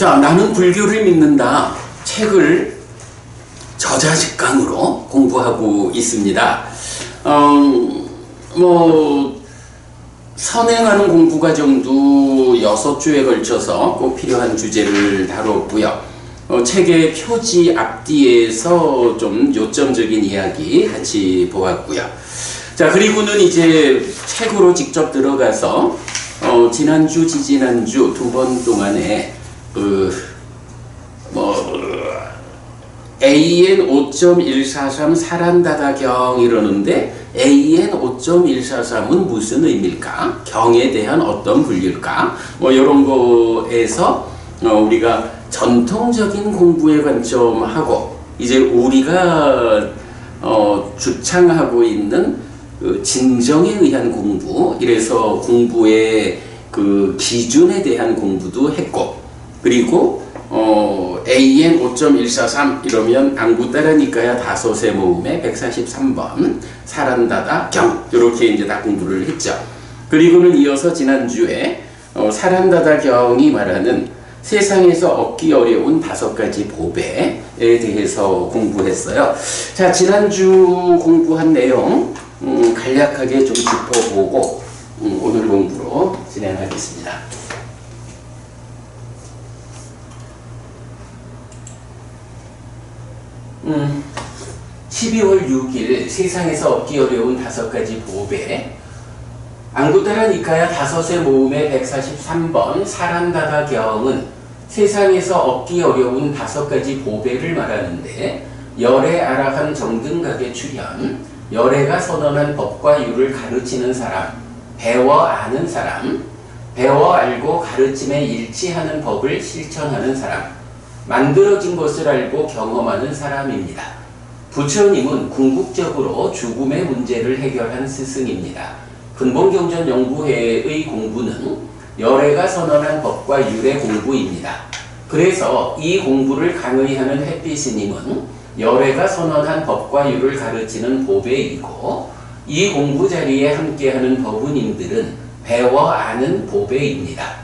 자, 나는 불교를 믿는다. 책을 저자직강으로 공부하고 있습니다. 선행하는 공부 과정도 6주에 걸쳐서 꼭 필요한 주제를 다뤘고요. 책의 표지 앞뒤에서 좀 요점적인 이야기 같이 보았고요. 자, 그리고는 이제 책으로 직접 들어가서 지난주, 지지난주 2번 동안에 AN 5.143 사란다다경 이러는데 AN 5.143은 무슨 의미일까? 경에 대한 어떤 분류일까? 이런 거에서 우리가 전통적인 공부의 관점하고 이제 우리가 주창하고 있는 진정에 의한 공부, 이래서 공부의 그 기준에 대한 공부도 했고, 그리고 AN 5.143 이러면 안구따라니까야 다섯의 모음의 143번 사란다다 경, 이렇게 이제 다 공부를 했죠. 그리고는 이어서 지난주에 사란다다 경이 말하는 세상에서 얻기 어려운 5가지 보배에 대해서 공부했어요. 자, 지난주 공부한 내용 간략하게 좀 짚어보고 오늘 공부로 진행하겠습니다. 12월 6일 세상에서 얻기 어려운 5가지 보배, 안구따라니까야 다섯의 모음의 143번 사란다다 경은 세상에서 얻기 어려운 5가지 보배를 말하는데, 열애 아라한 정등각의 출현, 열애가 선언한 법과 유를 가르치는 사람, 배워 아는 사람, 배워 알고 가르침에 일치하는 법을 실천하는 사람, 만들어진 것을 알고 경험하는 사람입니다. 부처님은 궁극적으로 죽음의 문제를 해결한 스승입니다. 근본경전연구회의 공부는 열애가 선언한 법과 율의 공부입니다. 그래서 이 공부를 강의하는 햇빛스님은 열애가 선언한 법과 율을 가르치는 보배이고, 이 공부 자리에 함께하는 법우님들은 배워 아는 보배입니다.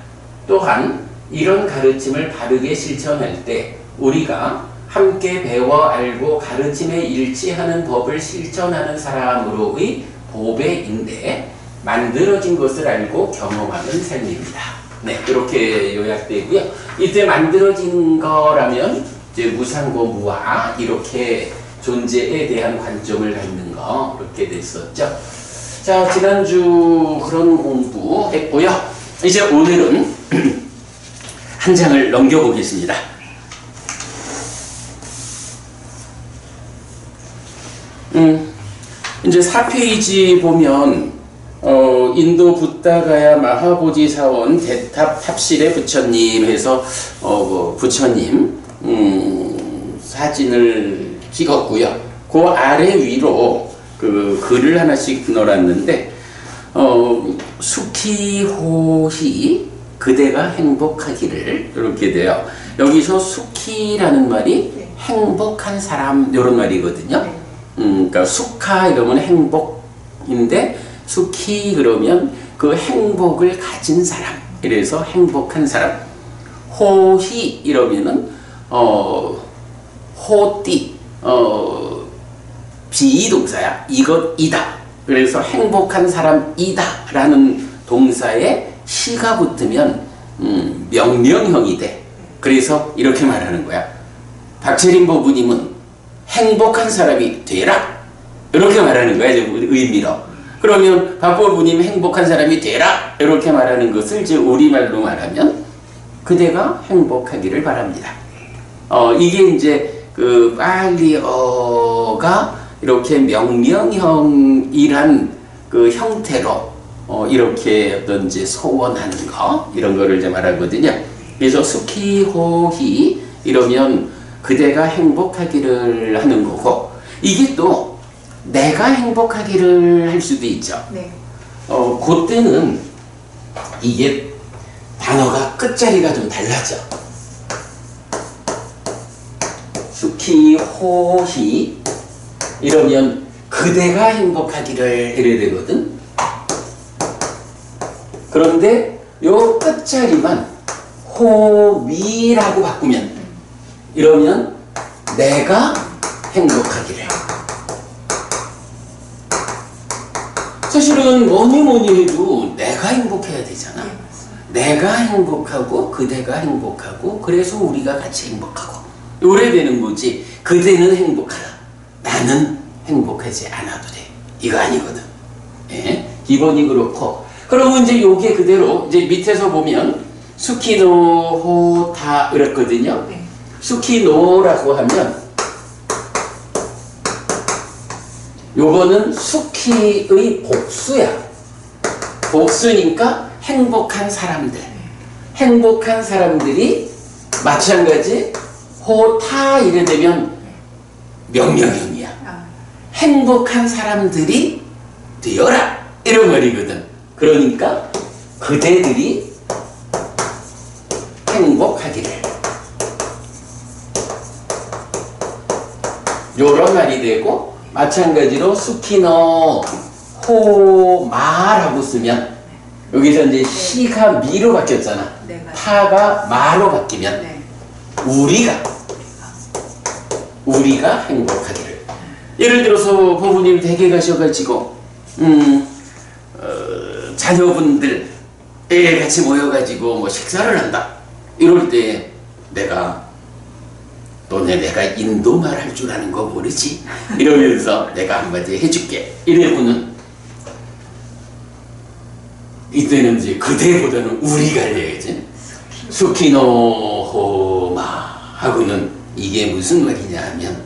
또한 이런 가르침을 바르게 실천할 때 우리가 함께 배워 알고 가르침에 일치하는 법을 실천하는 사람으로의 보배인데, 만들어진 것을 알고 경험하는 삶입니다. 네, 이렇게 요약되고요. 이때 만들어진 거라면 이제 무상고 무아, 이렇게 존재에 대한 관점을 갖는 거, 이렇게 됐었죠. 자, 지난주 그런 공부 했고요. 이제 오늘은 한 장을 넘겨보겠습니다. 이제 4페이지 보면 인도 붓다가야 마하보지사원 대탑 탑실의 부처님 해서 부처님 사진을 찍었고요. 그 아래 위로 그 글을 하나씩 넣어놨는데, 수키호히 그대가 행복하기를, 이렇게 돼요. 여기서 수키라는 말이 행복한 사람, 이런 말이거든요. 그러니까 수카 이러면 행복인데, 수키 그러면 그 행복을 가진 사람, 이래서 행복한 사람. 호히 이러면은 호띠 비동사야. 이것이다. 그래서 행복한 사람이다 라는 동사에 시가 붙으면 명령형이 돼. 그래서 이렇게 말하는 거야. 박채림 법우님은 행복한 사람이 되라, 이렇게 말하는 거야, 의미로. 그러면 박법우님 행복한 사람이 되라, 이렇게 말하는 것을 이제 우리말로 말하면 그대가 행복하기를 바랍니다. 이게 이제 그 빨리어가 이렇게 명령형이란 그 형태로 이렇게 어떤 이제 소원하는 거, 이런 거를 이제 말하거든요. 그래서 수키호히 이러면 그대가 행복하기를 하는 거고, 이게 또 내가 행복하기를 할 수도 있죠. 네. 그때는 이게 단어가 끝자리가 좀 달라져. 수키호히 이러면 그대가 행복하기를 이래야 되거든. 그런데 요 끝자리만 호미라고 바꾸면, 이러면 내가 행복하기를. 사실은 뭐니 뭐니 해도 내가 행복해야 되잖아. 내가 행복하고 그대가 행복하고 그래서 우리가 같이 행복하고 요래 되는 거지. 그대는 행복하다, 나는 행복하지 않아도 돼, 이거 아니거든. 예? 기본이 그렇고. 그러면 이제 요게 그대로 이제 밑에서 보면 수키노 호타 그랬거든요. 수키노라고 하면 요거는 수키의 복수야. 복수니까 행복한 사람들. 행복한 사람들이 마찬가지 호타 이래 되면 명령형이야. 행복한 사람들이 되어라, 이런 말이거든. 그러니까 그대들이 행복하기를, 요런 말이 되고, 마찬가지로 수키노 호마라고 쓰면 여기서 이제 시가 미로 바뀌었잖아. 타가 마로 바뀌면 우리가 행복하기를. 예를 들어서 부모님 댁에 가셔가지고 자녀분들 같이 모여가지고 뭐 식사를 한다, 이럴 때 너네 내가 인도말 할 줄 아는 거 모르지? 이러면서 내가 한마디 해줄게, 이래보는 이때는 이제 그대보다는 우리가 해야지. 수키노호마 하고는 이게 무슨 말이냐 하면,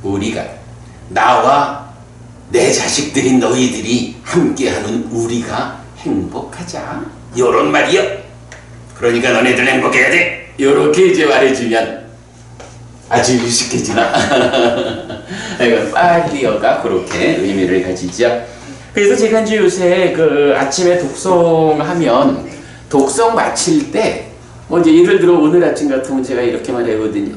우리가, 나와 내 자식들인 너희들이 함께하는 우리가 행복하자, 요런 말이요. 그러니까 너네들 행복해야 돼, 요렇게 이제 말해주면 아주 유식해지나? 이건 빨리어가 그렇게 의미를 가지죠. 그래서 제가 이제 요새 그 아침에 독송하면 독송 마칠 때 뭐 이제 예를 들어 오늘 아침 같으면 제가 이렇게 말하거든요.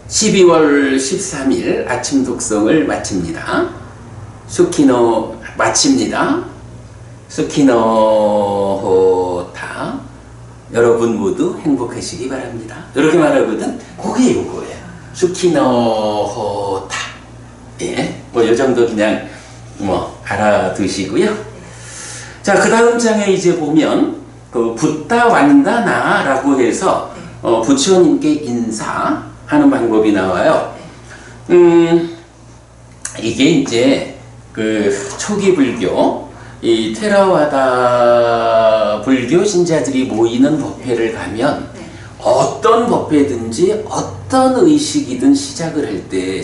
12월 13일 아침 독송을 마칩니다. 수키노 마칩니다. 수키노호타, 여러분 모두 행복하시기 바랍니다, 이렇게 말하거든. 그게 요거예요. 수키노호타. 예, 뭐 요 정도 그냥 뭐 알아두시고요. 자, 그 다음 장에 이제 보면 그 붓다 완다나라고 해서 부처님께 인사하는 방법이 나와요. 이게 이제 그 초기 불교, 이 테라와다 불교 신자들이 모이는 법회를 가면 어떤 법회든지 어떤 의식이든 시작을 할 때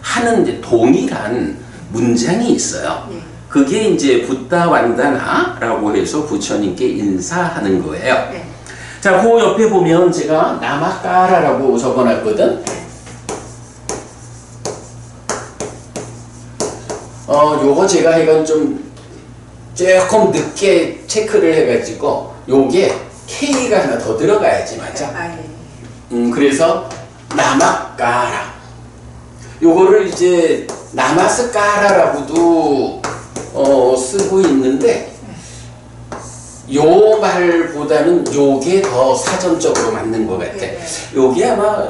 하는 이제 동일한 문장이 있어요. 그게 이제 붓다 완다나라고 해서 부처님께 인사하는 거예요. 자, 그 옆에 보면 제가 나마까라라고 적어놨거든. 요거 제가 이건 좀 조금 늦게 체크를 해가지고 요게 K가 하나 더 들어가야지, 맞아? 그래서 나마까라, 요거를 이제 나마스까라라고도 쓰고 있는데, 요 말보다는 요게 더 사전적으로 맞는 것 같아. 요게 아마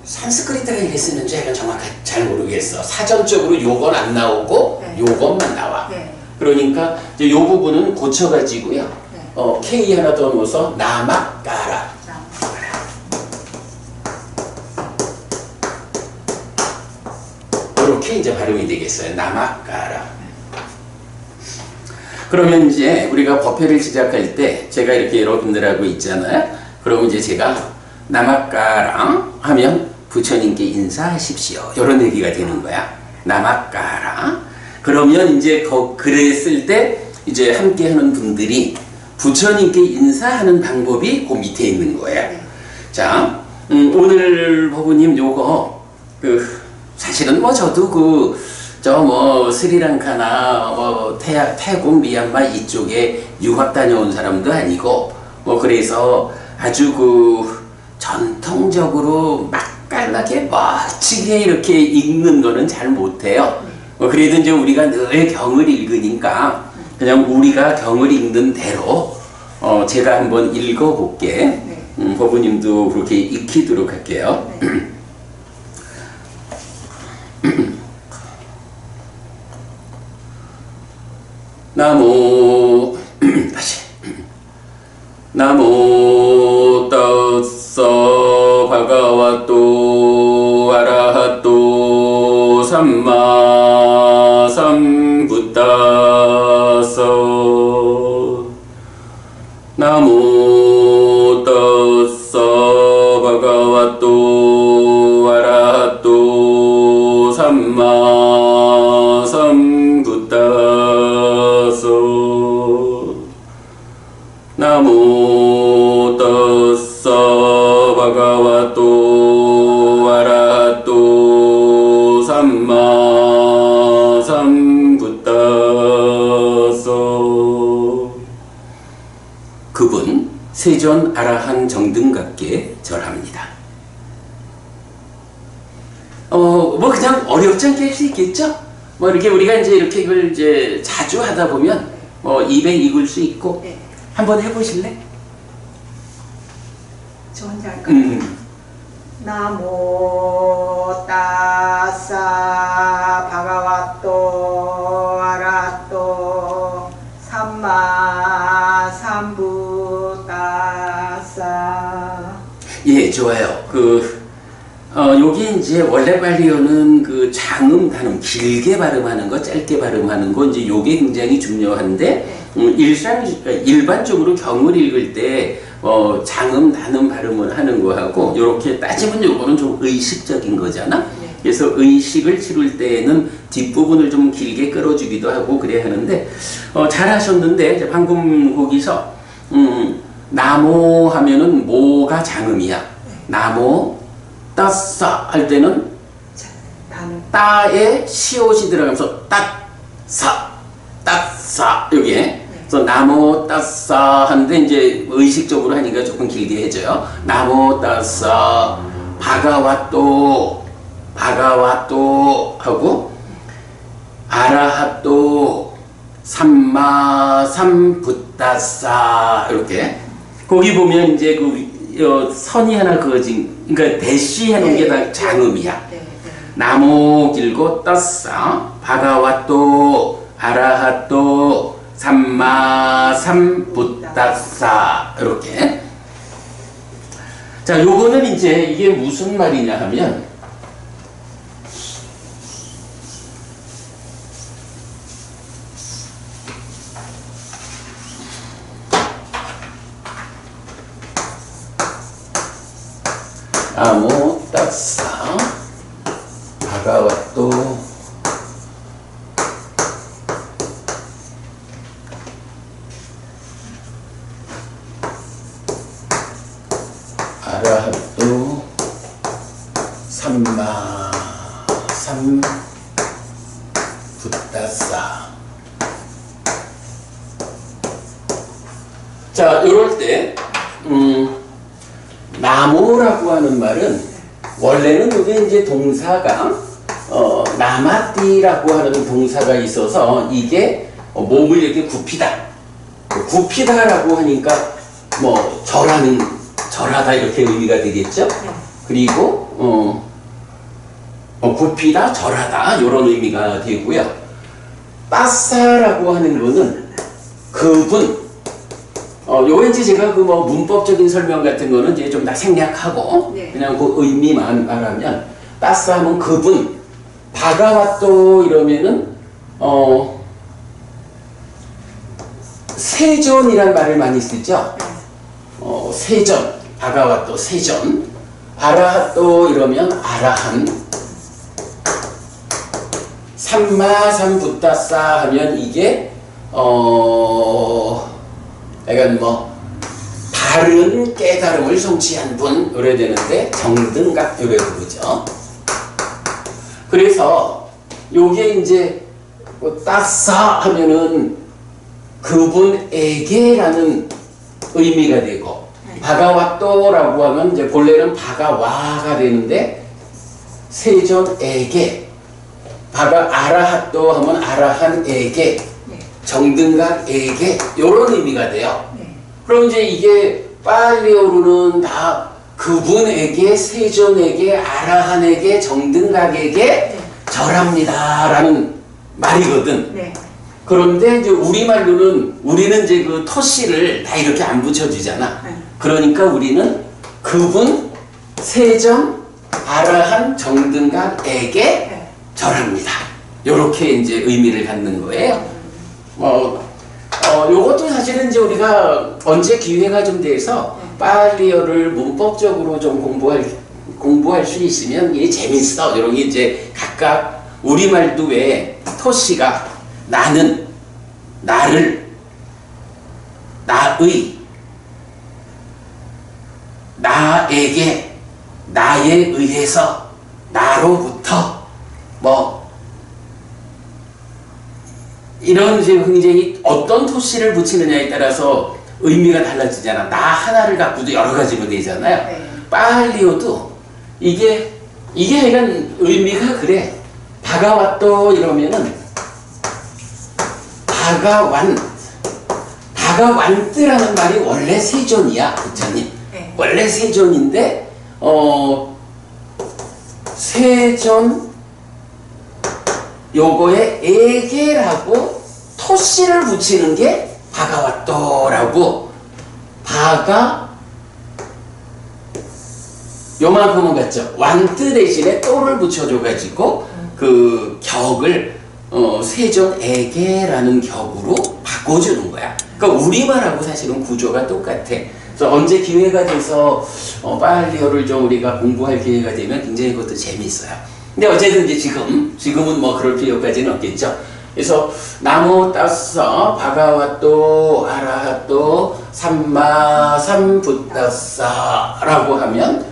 산스크리트가 이렇게 쓰는지 약간 정확하게 잘 모르겠어. 사전적으로 요건 안 나오고 요것만 나와. 그러니까 이제 요 부분은 고쳐가지고요. K 하나 더 넣어서 나마까라. 이렇게 이제 발음이 되겠어요. 나마까라. 그러면 이제 우리가 법회를 시작할 때 제가 이렇게 여러분들하고 있잖아요. 그러면 이제 제가 나마까랑 하면 부처님께 인사하십시오, 이런 얘기가 되는 거야. 나마까라. 그러면 이제 그랬을 때 이제 함께하는 분들이 부처님께 인사하는 방법이 그 밑에 있는 거예요. 자, 오늘 부부님 요거 사실은 뭐 저도 스리랑카나 태국, 미얀마 이쪽에 유학 다녀온 사람도 아니고 그래서 아주 전통적으로 맛깔나게 멋지게 이렇게 읽는 거는 잘 못해요. 그래도 이제 우리가 늘 경을 읽으니까 그냥 우리가 경을 읽는 대로 제가 한번 읽어볼게. 법부님도 그렇게 익히도록 할게요. 나모 다시 나모 따서 바가와또 아라하또 삼마 삼부따서 나모 따서 바가와또 아라하또 삼마 삼부따서 나모 따서 바가와또 아라하또 삼마 삼부따서 그분 세존 아라한 정등갑께 절합니다. 뭐 그냥 어렵지 않게 할 수 있겠죠? 뭐 이렇게 우리가 이제 이걸 이제 자주 하다 보면 입에 익을 수 있고. 한번 해보실래? 저 혼자 할까요? 나모 따사 바가와또 아라또 삼마 삼부따사. 예, 좋아요. 여기 이제 원래 발리어는 그 장음, 단음 길게 발음하는 거, 짧게 발음하는 거 이제 요게 굉장히 중요한데 일반적으로 경을 읽을 때 장음, 단음 발음을 하는 거하고 이렇게 따지면 요거는 좀 의식적인 거잖아. 그래서 의식을 치룰 때는 뒷부분을 좀 길게 끌어주기도 하고 그래야 하는데 잘하셨는데 이제 방금 거기서 나모 하면은 모가 장음이야. 나모 따싸 할 때는 따에 시옷이 들어가면서 따싸 따싸 여기에 그래서 나모 따싸 하는데 이제 의식적으로 하니까 조금 길게 해줘요. 나모 따싸 바가와또 바가와또 하고 아라하또 삼마 삼부따싸 이렇게 거기 보면 이제 선이 하나 그어진 그러니까 대시 해놓은 게 다 장음이야. 나모 길고 따싸 바가와또 아라하또 삼마 삼부따싸 이렇게. 자, 요거는 이제 이게 무슨 말이냐 하면 나모 따싸 바가와또 아라하또 삼마 삼부따싸. 자, 요럴 때 나모라고 하는 말은 원래는 이게 이제 동사가 나마띠라고 하는 동사가 있어서 이게 몸을 이렇게 굽히다. 굽히다라고 하니까 뭐 절하다 이렇게 의미가 되겠죠. 그리고 굽히다, 절하다 이런 의미가 되고요. 따싸라고 하는 거는 그분. 왠지 제가 뭐 문법적인 설명 같은 거는 이제 좀 다 생략하고 그냥 그 의미만 말하면 따싸 하면 그분. 바가와또 이러면은 세존이란 말을 많이 쓰죠. 세존, 바가와또 세존. 아라하또 이러면 아라한. 삼마 삼부따싸 하면 이게 약간 뭐 바른 깨달음을 성취한 분 이래야 되는데 정등각 이래 부르죠. 그래서 요게 이제 따싸 하면은 그분에게라는 의미가 되고 바가와또라고 하면 이제 본래는 바가와가 되는데 세존에게 아라하또 하면 아라한에게 정등각에게 이런 의미가 돼요. 네. 그럼 이제 이게 빨리오르는 다 그분에게, 세존에게, 아라한에게, 정등각에게 네. 절합니다라는 말이거든. 네. 그런데 이제 우리말로는 우리는 이제 그 토씨를 다 이렇게 안 붙여주잖아. 네. 그러니까 우리는 그분, 세존, 아라한, 정등각에게 네. 절합니다. 요렇게 이제 의미를 갖는 거예요. 요것도 사실은 이제 우리가 언제 기회가 좀 돼서 빨리어를 문법적으로 좀 공부할 수 있으면 이게 재밌어. 이런 게 이제 각각 우리말도 왜 토씨가 나는, 나를, 나의, 나에게, 나에 의해서, 나로부터 뭐 이런 이제 굉장히 어떤 토씨를 붙이느냐에 따라서 의미가 달라지잖아. 나 하나를 갖고도 여러 가지로 되잖아요. 네. 빨리오도 이게 약간 의미가 그래. 바가와또 이러면은 바가완뜨라는 말이 원래 세존이야, 부처님. 네. 원래 세존인데 세존 요거에 에게라고 토씨를 붙이는 게 바가와또라고. 요만큼은 같죠. 완뜨 대신에 또를 붙여줘가지고 그 격을 세존에게라는 격으로 바꿔주는 거야. 그러니까 우리말하고 사실은 구조가 똑같아. 그래서 언제 기회가 돼서 빨리어를 좀 우리가 공부할 기회가 되면 굉장히 그것도 재미있어요. 근데 어쨌든 이제 지금은 뭐 그럴 필요까지는 없겠죠. 그래서 나무 따서 바가와또 아라하또 삼마 삼붓다사라고 하면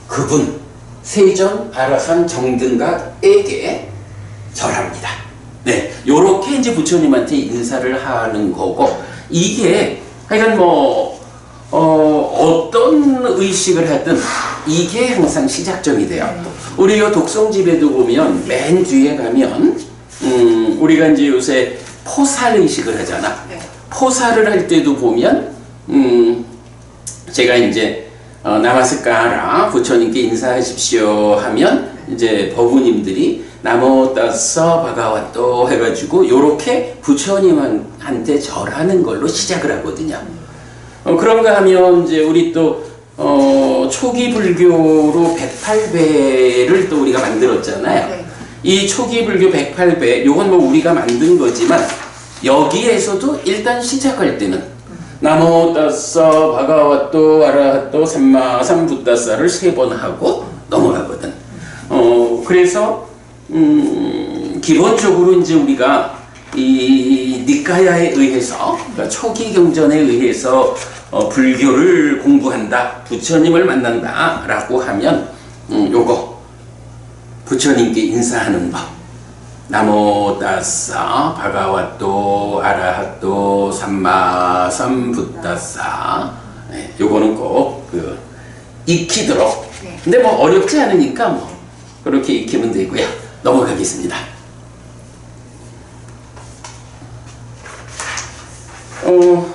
그분 세존 아라한 정등각에게 절합니다. 네, 요렇게 이제 부처님한테 인사를 하는 거고, 이게 하여간 어떤 의식을 하든 이게 항상 시작점이 돼요. 우리 요 독송집에도 보면 맨 뒤에 가면 우리가 이제 요새 포살 의식을 하잖아. 네. 포살을 할 때도 보면 제가 이제 나마스카라 부처님께 인사하십시오 하면 이제 법우님들이 나모 따서 바가와또 해가지고 요렇게 부처님한테 절하는 걸로 시작을 하거든요. 그런가 하면 이제 우리 또 초기 불교로 108배를 또 우리가 만들었잖아요. 네. 이 초기 불교 108배, 요건 뭐 우리가 만든 거지만 여기에서도 일단 시작할 때는 나모 따서 바가와또 아라하또 삼마 삼붓다사를 3번 하고 넘어가거든. 그래서 기본적으로 이제 우리가 이 니카야에 의해서, 그러니까 초기 경전에 의해서 불교를 공부한다, 부처님을 만난다 라고 하면 요거 부처님께 인사하는 법, 나모 따사 바가와또 아라하또 삼마 삼붓다사, 요거는 꼭 익히도록. 네. 근데 뭐 어렵지 않으니까 뭐 그렇게 익히면 되고요. 넘어가겠습니다.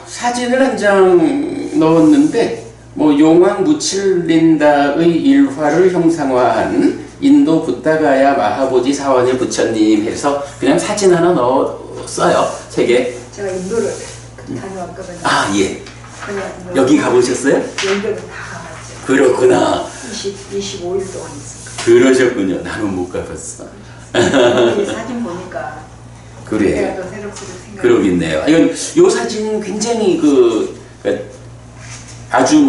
사진을 한 장 넣었는데 용왕 무칠린다의 일화를 형상화한 인도 부타가야 마하보지 사원의 부처님 해서 그냥 사진 하나 넣었어요. 책에. 제가 인도를 다녀왔거든요. 아, 예. 그래가지고 여기 가보셨어요? 연결을 다 가봤죠. 그렇구나. 25일 동안 있었거든요. 그러셨군요. 나는 못 가봤어. 이 사진 보니까 그래. 내가 또 새록새록 생각이. 그러겠네요. 이건 요 사진은 굉장히 아주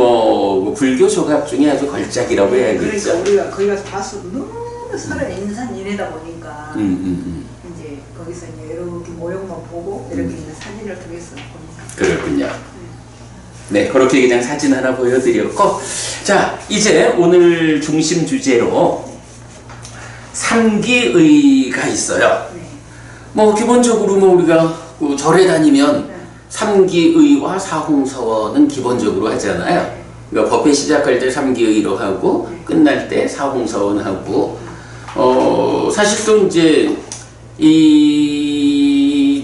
불교 조각 중에 아주 걸작이라고 해야겠죠. 그러니까 우리가 거기 가서 봤어. 너무 살아있는 산 이내다 보니까 이제 거기서 이제 이렇게 모형만 보고 이렇게 있는 사진을 통해서 봅니다. 그렇군요. 네, 그렇게 그냥 사진 하나 보여드렸고, 자, 이제 오늘 중심 주제로 삼기의가 있어요. 네. 기본적으로 우리가 절에 다니면 삼기의와 사홍서원은 기본적으로 하잖아요. 그러니까 법회 시작할 때 삼기의로 하고 끝날 때 사홍서원 하고 사실 또 이제 이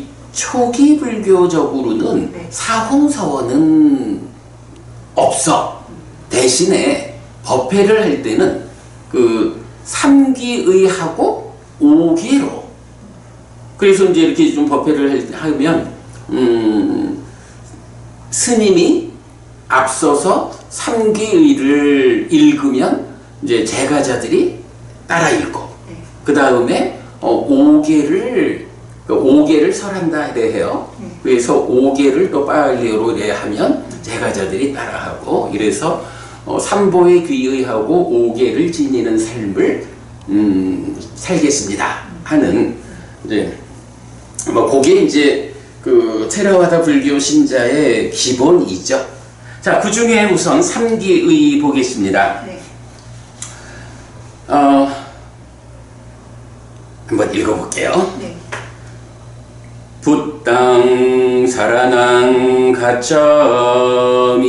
초기 불교적으로는 네. 사홍서원은 없어. 대신에 법회를 할 때는 그 삼기의하고 오기로. 그래서 이제 이렇게 좀 법회를 하면 스님이 앞서서 삼기의를 읽으면 이제 제가자들이 따라 읽고, 네. 그 다음에 오계를 설한다 해요. 네. 그래서 오계를 또 빨리로 하면 제가자들이 따라하고, 이래서 삼보에 귀의하고 오계를 지니는 삶을 살겠습니다 하는, 이제 뭐 그게 이제 그 테라와다 불교 신자의 기본이죠. 자, 그 중에 우선 삼기의 보겠습니다. 네. 한번 읽어볼게요. 네. 붓당 사라낭 가짜미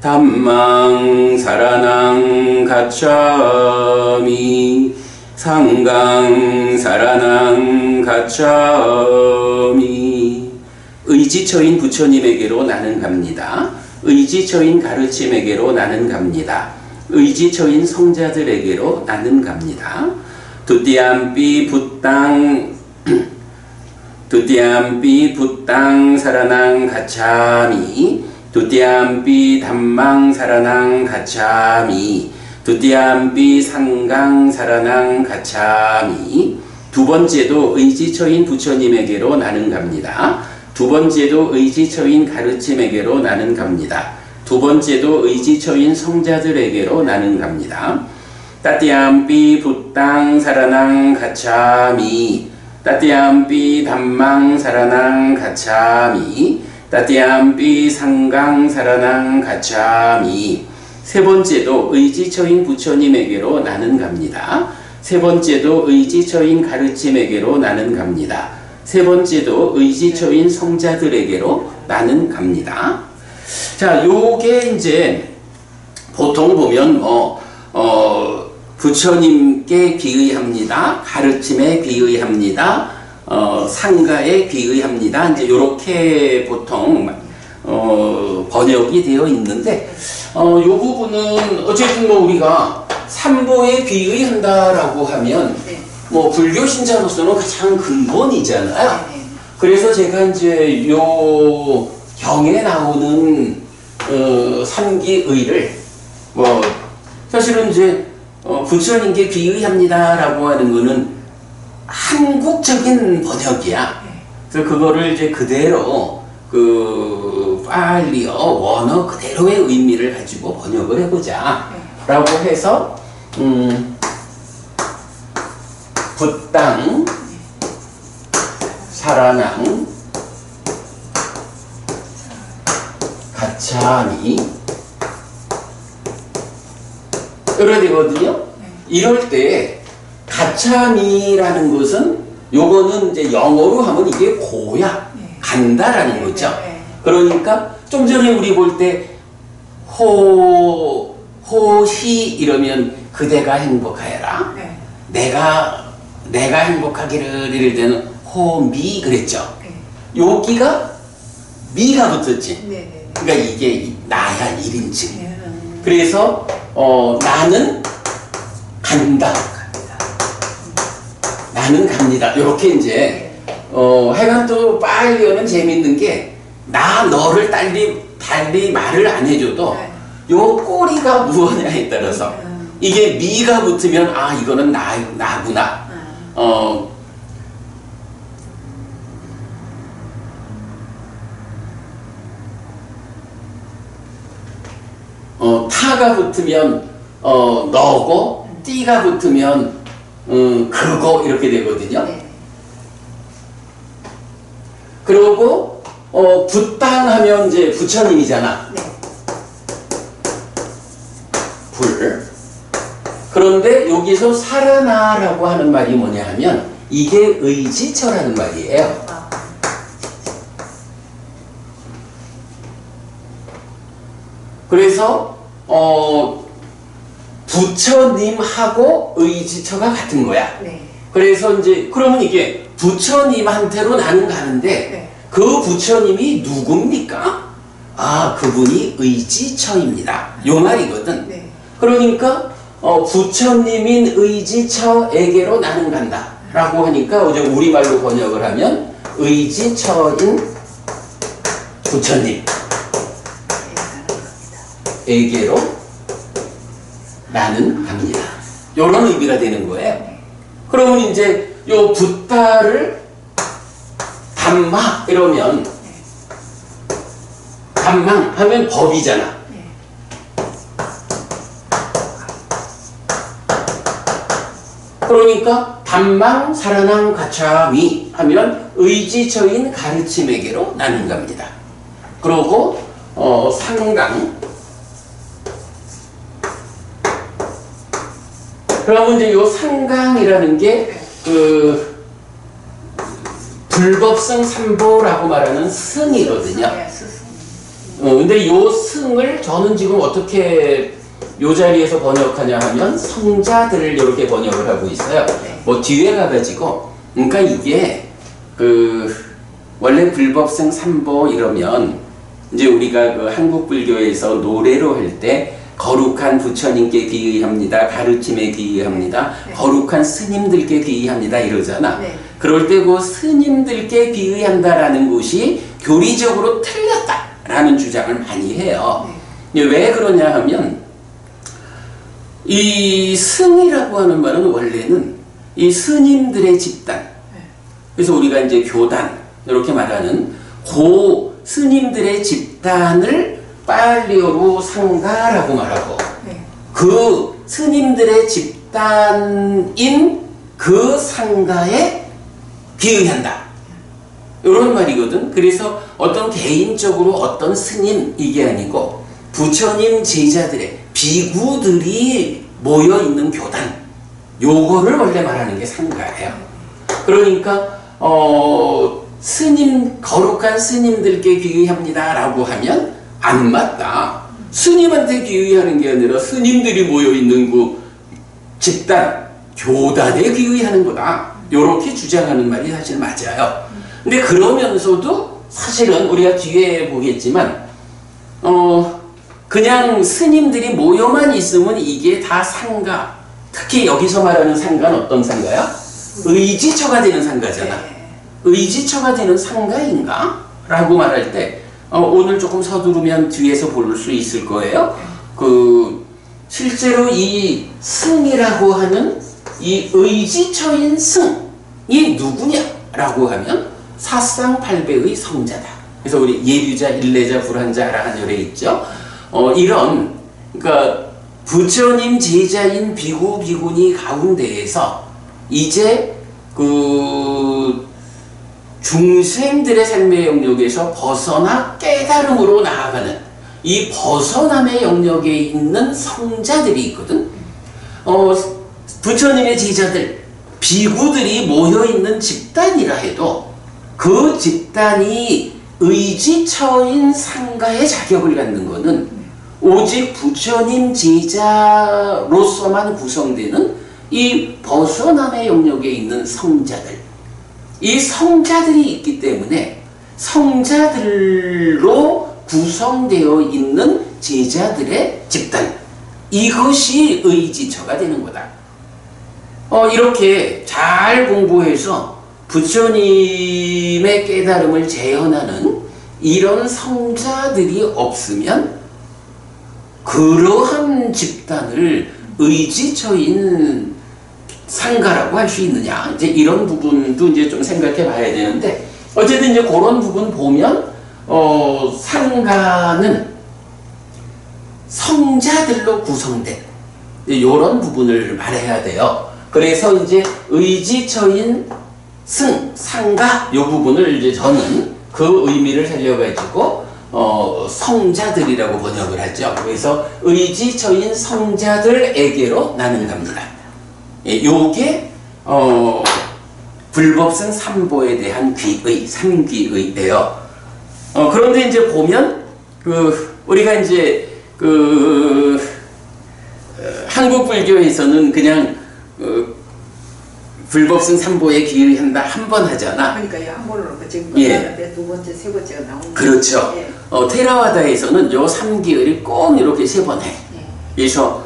담망 사라낭 가짜미 상강 사라낭 가짜미. 의지처인 부처님에게로 나는 갑니다. 의지처인 가르침에게로 나는 갑니다. 의지처인 성자들에게로 나는 갑니다. 두띠암비 붓당 두띠암비 붓당 사라낭 가차미 두띠암비 담망 사라낭 가차미 두띠암비 상강 사라낭 가차미. 두 번째도 의지처인 부처님에게로 나는 갑니다. 두 번째도 의지처인 가르침에게로 나는 갑니다. 두 번째도 의지처인 성자들에게로 나는 갑니다. 따띠암비 붓당 사라낭 가차미 따띠암비 담망 사라낭 가차미 따띠암비 상강 사라낭 가차미. 세 번째도 의지처인 부처님에게로 나는 갑니다. 세 번째도 의지처인 가르침에게로 나는 갑니다. 세 번째도 의지처인 성자들에게로 나는 갑니다. 자, 요게 이제 보통 보면 부처님께 비의합니다. 가르침에 비의합니다. 상가에 비의합니다. 이제 요렇게 보통 번역이 되어 있는데, 요 부분은 어쨌든 뭐 우리가 삼보에 비의한다라고 하면 네. 뭐 불교 신자로서는 가장 근본이잖아요. 네. 그래서 제가 이제 요 경에 나오는 삼기의를 뭐 사실은 이제 부처님께 비의합니다라고 하는 거는 한국적인 번역이야. 그래서 그거를 이제 그대로 그 빨리어 원어 그대로의 의미를 가지고 번역을 해보자라고 해서 붓당 사라낭 가차미 이래야 되거든요. 이럴 때 가차미라는 것은 요거는 이제 영어로 하면 이게 고야 간다라는 거죠. 그러니까 좀 전에 우리 볼 때 호시 이러면 그대가 행복하여라. 내가 행복하기를 이럴 때는 호미 그랬죠. 여기가 미가 붙었지. 그러니까 이게 나야 1인칭. 그래서 나는 간다. 나는 갑니다. 이렇게 이제 하여간 또 빨리어는 재밌는 게 나 너를 달리 말을 안 해줘도 요 꼬리가 무엇냐에 따라서 이게 미가 붙으면 아 이거는 나구나. 타가 붙으면 너고 띠가 붙으면 그거 이렇게 되거든요. 그리고 붓당하면 이제 부처님이잖아. 불. 그런데 여기서 살아나라고 하는 말이 뭐냐 하면 이게 의지처라는 말이에요. 그래서 부처님하고 의지처가 같은 거야. 그래서 이제 그러면 이게 부처님한테로 나는 가는데 네. 그 부처님이 누굽니까? 아, 그분이 의지처입니다. 요 말이거든. 네. 그러니까 부처님인 의지처에게로 나는 간다 라고 하니까 이제 우리말로 번역을 하면 의지처인 부처님 에게로 나는 갑니다. 요런 의미가 되는 거예요. 그러면 이제 요 붓다를 담마 이러면 담망 하면 법이잖아. 그러니까 담망 사라낭 가차미 하면 의지처인 가르침에게로 나는 겁니다. 그리고 상강 그러면 이제 요 상강이라는 게 불법성 삼보라고 말하는 승이거든요. 근데 요 승을 저는 지금 어떻게 요 자리에서 번역하냐 하면 성자들을 이렇게 번역을 하고 있어요. 뭐 뒤에 가가지고 그러니까 이게 원래 불법성 삼보 이러면 이제 우리가 그 한국 불교에서 노래로 할 때 거룩한 부처님께 귀의합니다. 가르침에 귀의합니다. 거룩한 스님들께 귀의합니다. 이러잖아. 그럴 때 그 스님들께 귀의한다라는 것이 교리적으로 틀렸다라는 주장을 많이 해요. 왜 그러냐 하면 이 승이라고 하는 말은 원래는 이 스님들의 집단, 그래서 우리가 이제 교단 이렇게 말하는 고 스님들의 집단을 빨리어로 상가라고 말하고 그 스님들의 집단인 그 상가에 귀의한다 이런 말이거든. 그래서 어떤 개인적으로 어떤 스님 이게 아니고 부처님 제자들의 비구들이 모여있는 교단 요거를 원래 말하는 게 상가예요. 그러니까 스님 거룩한 스님들께 귀의합니다 라고 하면 안 맞다. 스님한테 귀의하는 게 아니라 스님들이 모여있는 그 집단 교단에 귀의하는 거다 요렇게 주장하는 말이 사실 맞아요. 근데 그러면서도 사실은 우리가 뒤에 보겠지만 그냥 스님들이 모여만 있으면 이게 다 상가, 특히 여기서 말하는 상가는 어떤 상가야? 의지처가 되는 상가잖아. 의지처가 되는 상가인가? 라고 말할 때 오늘 조금 서두르면 뒤에서 볼 수 있을 거예요. 실제로 이 승이라고 하는 이 의지처인 승이 누구냐라고 하면 사쌍팔배의 성자다. 그래서 우리 예류자, 일례자, 불한자, 아라한열에 있죠. 이런 그러니까 부처님 제자인 비구 비구니 가운데에서 이제 중생들의 삶의 영역에서 벗어나 깨달음으로 나아가는 이 벗어남의 영역에 있는 성자들이 있거든. 부처님의 제자들, 비구들이 모여있는 집단이라 해도 그 집단이 의지처인 상가의 자격을 갖는 것은 오직 부처님 제자로서만 구성되는 이 벗어남의 영역에 있는 성자들, 이 성자들이 있기 때문에 성자들로 구성되어 있는 제자들의 집단, 이것이 의지처가 되는 거다. 이렇게 잘 공부해서 부처님의 깨달음을 재현하는 이런 성자들이 없으면 그러한 집단을 의지처인 상가라고 할 수 있느냐, 이제 이런 부분도 이제 좀 생각해 봐야 되는데, 어쨌든 이제 그런 부분 보면 상가는 성자들로 구성된 이런 부분을 말해야 돼요. 그래서 이제 의지처인 상가 이 부분을 이제 저는 그 의미를 살려가지고 성자들이라고 번역을 하죠. 그래서 의지처인 성자들에게로 나는 갑니다. 요게 불법성 삼보에 대한 귀의, 삼귀의예요. 그런데 이제 보면 우리가 이제 한국 불교에서는 그냥 불법승 삼보에 기의한다 한 번 하잖아. 그러니까 한 번으로 지금 예. 끝나는데 두 번째, 세 번째가 나오는 그렇죠. 예. 테라와다에서는 요 삼기을이 꼭 이렇게 세 번 해. 예. 그래서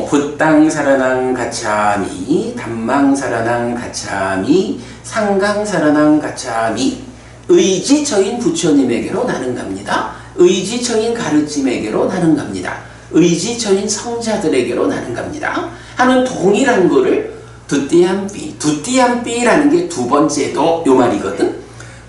붓당사라낭 가차미, 담망사라낭 가차미, 상강사라낭 가차미. 의지처인 부처님에게로 나는 갑니다. 의지처인 가르침에게로 나는 갑니다. 의지처인 성자들에게로 나는 갑니다. 하는 동일한 거를 두띠암삐, 두띠암삐라는 게 두 번째도 요 말이거든.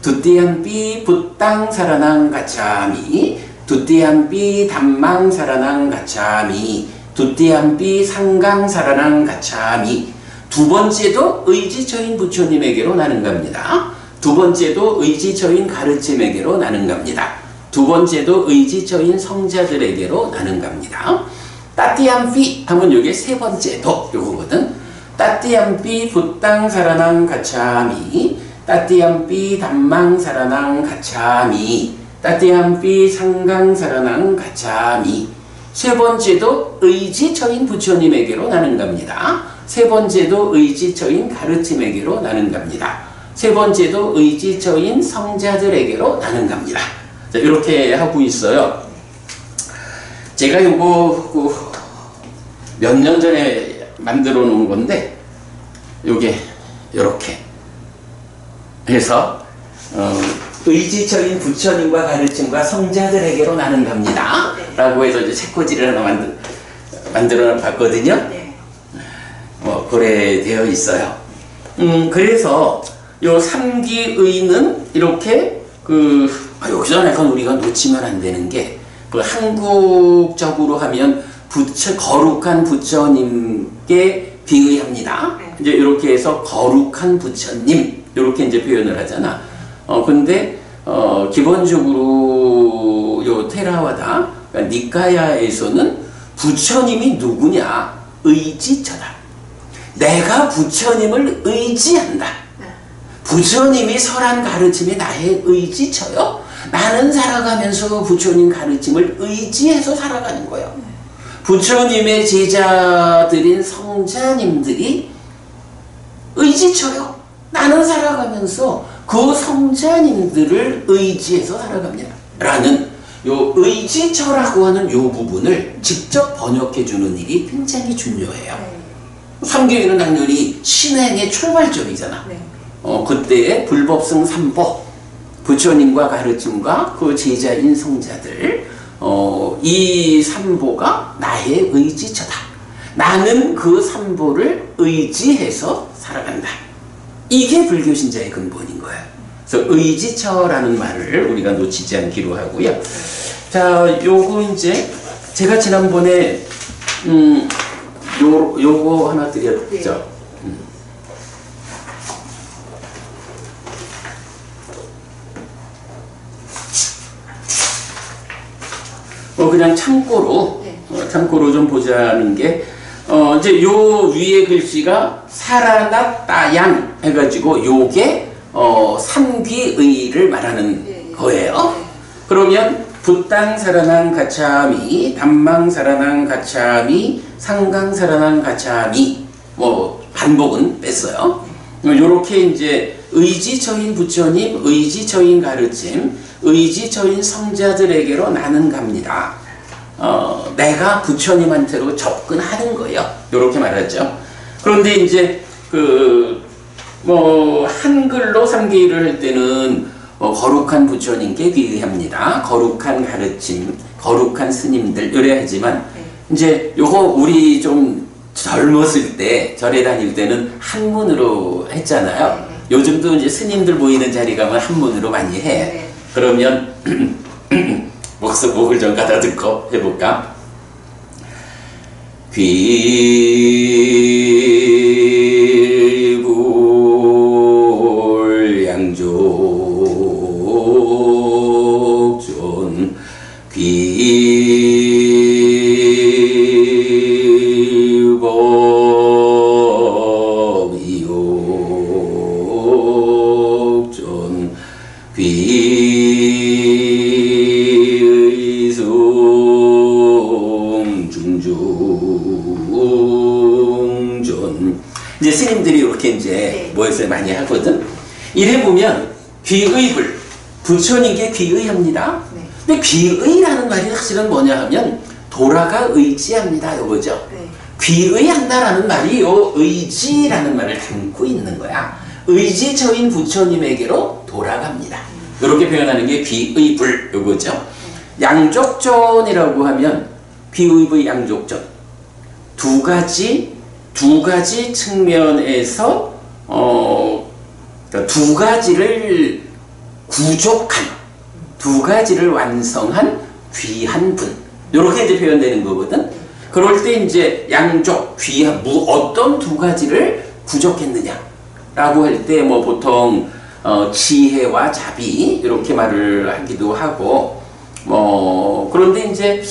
두띠암삐 붓당사라낭 가차미, 두띠암삐 담망사라낭 가차미, 두띠암삐 상강사라낭 가차미. 두 번째도 의지처인 부처님에게로 나는 갑니다. 두 번째도 의지처인 가르침에게로 나는 갑니다. 두 번째도 의지처인 성자들에게로 나는 갑니다. 따띠암삐 하면 요게 세 번째도 요거거든. 따띠암삐 붓당사라낭 가차미, 따띠암삐 담망사라낭 가차미, 따띠암삐 상강사라낭 가차미. 세 번째도 의지처인 부처님에게로 나는 갑니다. 세 번째도 의지처인 가르침에게로 나는 갑니다. 세 번째도 의지처인 성자들에게로 나는 갑니다. 자, 이렇게 하고 있어요. 제가 요거 몇 년 전에 만들어 놓은 건데 요게 요렇게 해서 의지처인 부처님과 가르침과 성자들에게로 나는 갑니다. 라고 해서 이제 책꽂이를 하나 만들어 봤거든요. 그래 되어 있어요. 그래서 요 삼기의는 이렇게 여기서 약간 우리가 놓치면 안 되는 게 한국적으로 하면 거룩한 부처님께 비의합니다. 이제 이렇게 해서 거룩한 부처님 이렇게 이제 표현을 하잖아. 근데 기본적으로 요 테라와다 그러니까 니카야에서는 부처님이 누구냐? 의지처다. 내가 부처님을 의지한다. 부처님이 설한 가르침이 나의 의지처요. 나는 살아가면서 부처님 가르침을 의지해서 살아가는 거예요. 부처님의 제자들인 성자님들이 의지처요. 나는 살아가면서 그 성자님들을 의지해서 살아갑니다. 라는 요 의지처라고 하는 요 부분을 직접 번역해 주는 일이 굉장히 중요해요. 삼계위는 당연히 신행의 출발점이잖아. 그때의 불법승 삼보, 부처님과 가르침과 그 제자인 성자들, 이 삼보가 나의 의지처다. 나는 그 삼보를 의지해서 살아간다. 이게 불교 신자의 근본인 거예요. 그래서 의지처라는 말을 우리가 놓치지 않기로 하고요. 자, 요거 이제 제가 지난번에 요거 하나 드렸죠. 그냥 참고로 좀 보자는 게, 이제 요 위에 글씨가 사라나따양 해가지고 요게, 삼귀의를 말하는 거예요. 그러면 붓당사라낭 가차미, 담망사라낭 가차미, 상강사라낭 가차미, 반복은 뺐어요. 요렇게 이제 의지처인 부처님, 의지처인 가르침, 의지처인 성자들에게로 나는 갑니다. 내가 부처님한테로 접근하는 거예요. 요렇게 말하죠. 그런데 이제 한글로 삼계일을 할 때는 거룩한 부처님께 비의합니다. 거룩한 가르침, 거룩한 스님들 이래 하지만 이제 요거 우리 좀 젊었을 때 절에 다닐 때는 한문으로 했잖아요. 요즘도 이제 스님들 모이는 자리 가면 한문으로 많이 해. 그러면 목을 좀 가다듬고 해볼까? 귀불 양족존 귀법이욕존 귀의숭 중중 이제 스님들이 이렇게 이제 네. 모여서 많이 하거든. 이래 보면 귀의불, 부처님께 귀의합니다. 네. 근데 귀의라는 말이 사실은 뭐냐 하면 돌아가 의지합니다. 요거죠. 네. 귀의한다라는 말이 요 의지라는 말을 담고 있는 거야. 의지처인 부처님에게로 돌아갑니다. 이렇게 표현하는 게 귀의불 요거죠. 양족전이라고 하면 귀의불 양족전 두 가지 측면에서 그러니까 두 가지를 구족한 두 가지를 완성한 귀한 분 이렇게 이제 표현되는 거거든. 그럴 때 이제 양족 귀한 어떤 두 가지를 구족했느냐라고 할 때 뭐 보통 지혜와 자비 이렇게 말을 하기도 하고 뭐 그런데 이제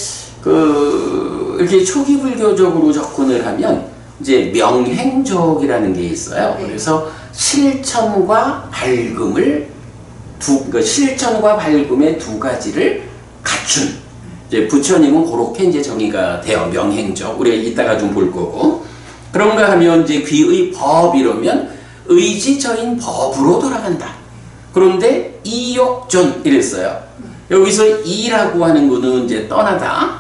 이렇게 초기 불교적으로 접근을 하면 이제 명행족이라는 게 있어요. 그래서 실천과 밝음을 실천과 밝음의 두 가지를 갖춘 이제 부처님은 그렇게 이제 정의가 돼요. 명행족. 우리가 이따가 좀 볼 거고. 그런가 하면 이제 귀의 법 이러면 의지처인 법으로 돌아간다. 그런데 이욕존 이랬어요. 여기서 이라고 하는 것은 이제 떠나다.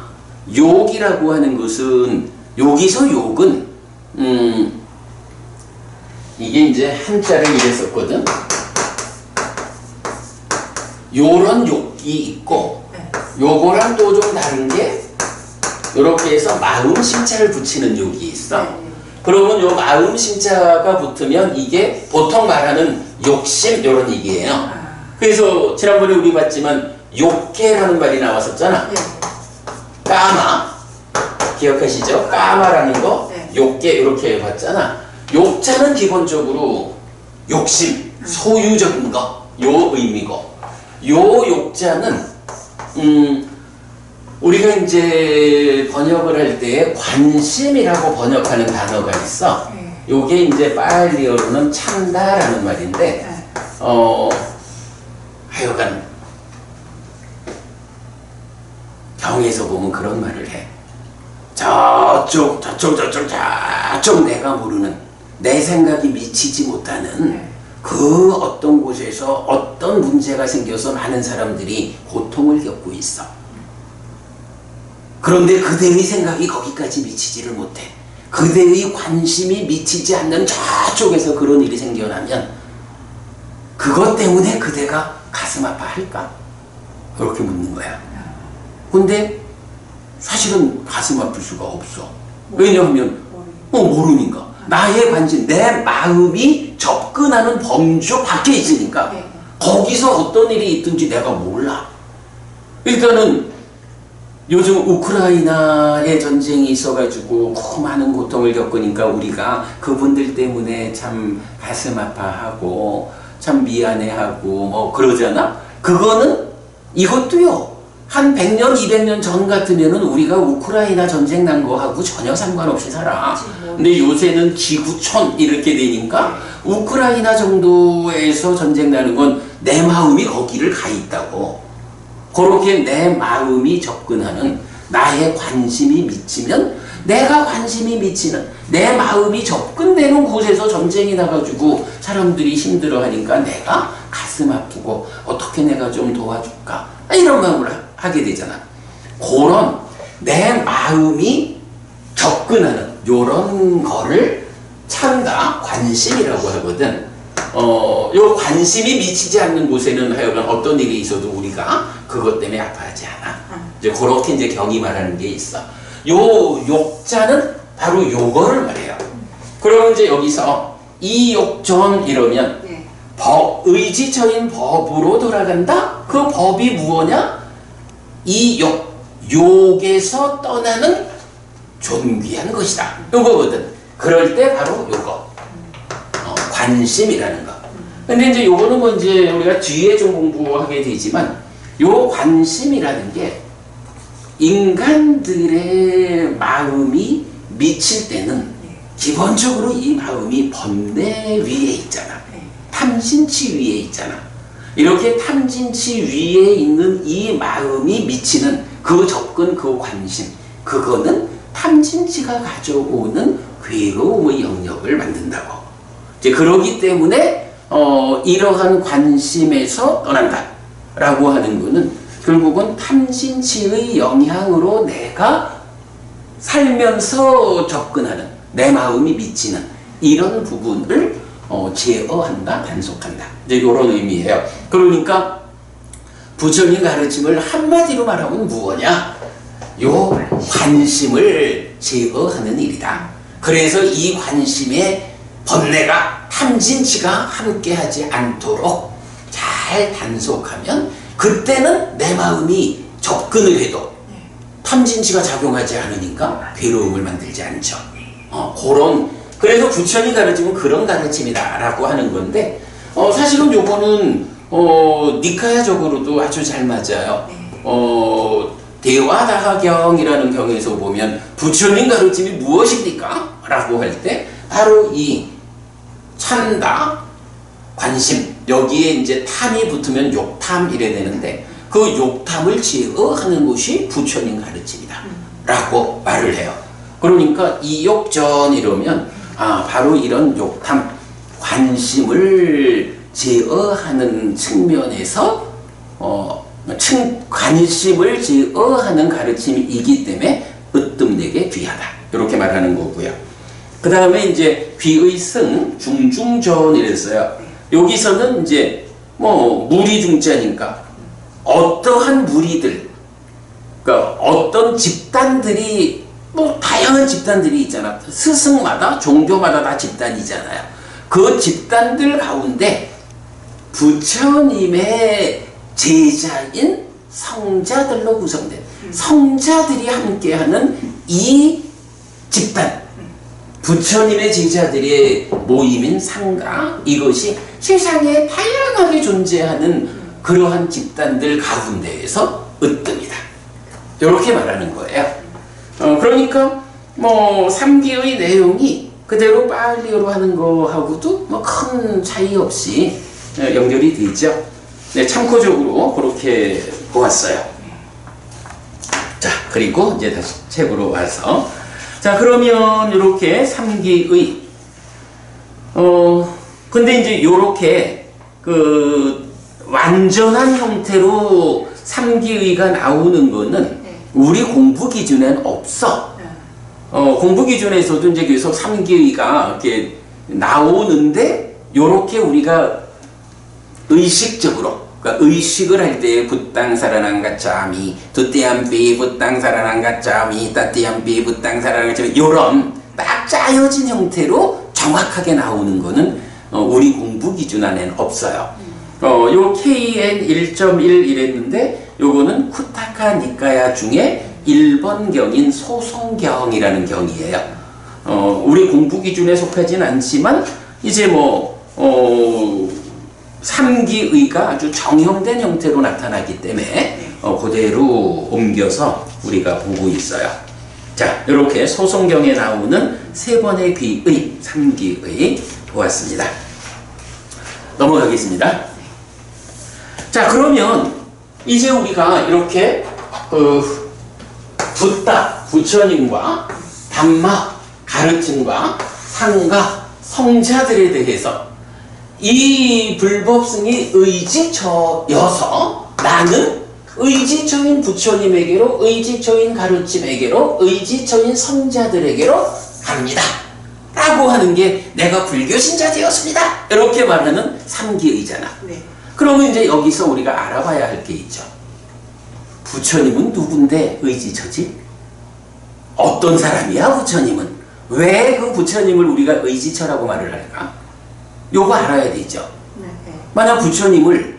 욕이라고 하는 것은 여기서 욕은 이게 이제 한자를 이랬었거든. 요런 욕이 있고 요거랑 또 좀 다른 게 이렇게 해서 마음 심자를 붙이는 욕이 있어. 그러면 요 마음 심자가 붙으면 이게 보통 말하는 욕심 이런 얘기예요. 그래서 지난번에 우리 봤지만 욕계라는 말이 나왔었잖아. 까마 기억하시죠? 까마라는 거 욕계 이렇게 봤잖아. 욕자는 기본적으로 욕심, 소유적인 거 요 의미고 요 욕자는 우리가 이제 번역을 할 때 관심이라고 번역하는 단어가 있어. 요게 이제 파일리어로는 찬다라는 말인데 하여간 경에서 보면 그런 말을 해. 저쪽 내가 모르는 내 생각이 미치지 못하는 그 어떤 곳에서 어떤 문제가 생겨서 많은 사람들이 고통을 겪고 있어. 그런데 그대의 생각이 거기까지 미치지를 못해. 그대의 관심이 미치지 않는 저쪽에서 그런 일이 생겨나면 그것 때문에 그대가 가슴 아파할까? 그렇게 묻는 거야. 근데 사실은 가슴 아플 수가 없어. 왜냐하면 모르니까. 나의 관심, 내 마음이 접근하는 범주 밖에 있으니까 거기서 어떤 일이 있든지 내가 몰라. 그러니까는 요즘 우크라이나에 전쟁이 있어가지고 많은 고통을 겪으니까 우리가 그분들 때문에 참 가슴 아파하고 참 미안해하고 뭐 그러잖아. 그거는 이것도요. 한 100년, 200년 전 같으면은 우리가 우크라이나 전쟁 난 거하고 전혀 상관없이 살아. 근데 요새는 지구촌 이렇게 되니까 우크라이나 정도에서 전쟁 나는 건 내 마음이 거기를 가 있다고. 그렇게 내 마음이 접근하는 나의 관심이 미치면 내가 관심이 미치는 내 마음이 접근되는 곳에서 전쟁이 나가지고 사람들이 힘들어하니까 내가 가슴 아프고 어떻게 내가 좀 도와줄까 이런 마음을 하게 되잖아. 그런 내 마음이 접근하는 요런 거를 찬다 관심이라고 하거든. 요 관심이 미치지 않는 곳에는 하여간 어떤 일이 있어도 우리가 그것 때문에 아파하지 않아. 이제 그렇게 이제 경이 말하는 게 있어. 요 욕자는 바로 요거를 말해요. 그러면 이제 여기서 이 욕전 이러면 의지처인 법으로 돌아간다? 그 법이 무엇냐? 이 욕에서 떠나는 존귀한 것이다. 요거거든. 그럴 때 바로 요거. 관심이라는 거. 근데 이제 요거는 뭐 이제 우리가 뒤에 좀 공부하게 되지만 요 관심이라는 게 인간들의 마음이 미칠 때는 기본적으로 이 마음이 번뇌 위에 있잖아. 탐진치 위에 있잖아. 이렇게 탐진치 위에 있는 이 마음이 미치는 그 접근, 그 관심, 그거는 탐진치가 가져오는 괴로움의 영역을 만든다고. 이제 그러기 때문에 이러한 관심에서 떠난다 라고 하는 것은 결국은 탐진치의 영향으로 내가 살면서 접근하는 내 마음이 미치는 이런 부분을 제어한다, 단속한다. 이제 이런 의미예요. 그러니까 부처님 가르침을 한마디로 말하면 무엇이냐? 요 관심을 제어하는 일이다. 그래서 이 관심의 번뇌가 탐진치가 함께하지 않도록 잘 단속하면 그때는 내 마음이 접근을 해도 탐진치가 작용하지 않으니까 괴로움을 만들지 않죠. 그래서 부처님 가르침은 그런 가르침이다 라고 하는 건데 사실은 요거는 니카야적으로도 아주 잘 맞아요. 대화다하경이라는 경에서 보면 부처님 가르침이 무엇입니까? 라고 할 때 바로 이 찬다, 관심, 여기에 이제 탐이 붙으면 욕탐 이래 되는데 그 욕탐을 제어하는 것이 부처님 가르침이다 라고 말을 해요. 그러니까 이욕전 이러면 바로 이런 욕탐, 관심을 제어하는 측면에서 관심을 제어하는 가르침이기 때문에 으뜸되게 귀하다 이렇게 말하는 거고요. 그 다음에 이제 귀의 승 중중전 이랬어요. 여기서는 이제 무리중자니까 어떠한 무리들, 그러니까 어떤 집단들이 다양한 집단들이 있잖아. 스승마다 종교마다 다 집단이잖아요. 그 집단들 가운데 부처님의 제자인 성자들로 구성된 성자들이 함께하는 이 집단, 부처님의 제자들의 모임인 상가, 이것이 세상에 다양하게 존재하는 그러한 집단들 가운데에서 으뜸이다. 이렇게 말하는 거예요. 그러니까 삼기의 내용이 그대로 빨리어로 하는 거하고도 큰 차이 없이 연결이 되죠. 네, 참고적으로 그렇게 보았어요. 자, 그리고 이제 다시 책으로 와서 자, 그러면 이렇게 삼기의 근데 이제 요렇게 완전한 형태로 삼기의가 나오는 거는 우리 공부 기준에는 없어. 공부 기준에서도 이제 계속 삼기의가 이렇게 나오는데 요렇게 우리가 의식적으로, 그러니까 의식을 할 때 붓당사라난가짜미, 두띠암비 붓당사라난가짜미, 따띠암비 붓당사라난가짜미 요런 딱 짜여진 형태로 정확하게 나오는 거는 우리 공부 기준 안에는 없어요. 요 KN 1.1 이랬는데 요거는 쿠타카 니카야 중에 1번 경인 소송경이라는 경이에요. 우리 공부 기준에 속하진 않지만 이제 삼기의가 아주 정형된 형태로 나타나기 때문에 그대로 옮겨서 우리가 보고 있어요. 자, 이렇게 소송경에 나오는 세 번의 귀의, 삼기의 보았습니다. 넘어가겠습니다. 자, 그러면 이제 우리가 이렇게 붓다, 부처님과 담마, 가르침과 상가, 성자들에 대해서 이 불법승이 의지처여서 나는 의지처인 부처님에게로, 의지처인 가르침에게로, 의지처인 성자들에게로 갑니다 라고 하는 게 내가 불교신자 되었습니다 이렇게 말하는 삼기의잖아. 네. 그러면 이제 여기서 우리가 알아봐야 할 게 있죠. 부처님은 누군데 의지처지? 어떤 사람이야 부처님은? 왜 그 부처님을 우리가 의지처라고 말을 할까? 요거 알아야 되죠. 만약 부처님을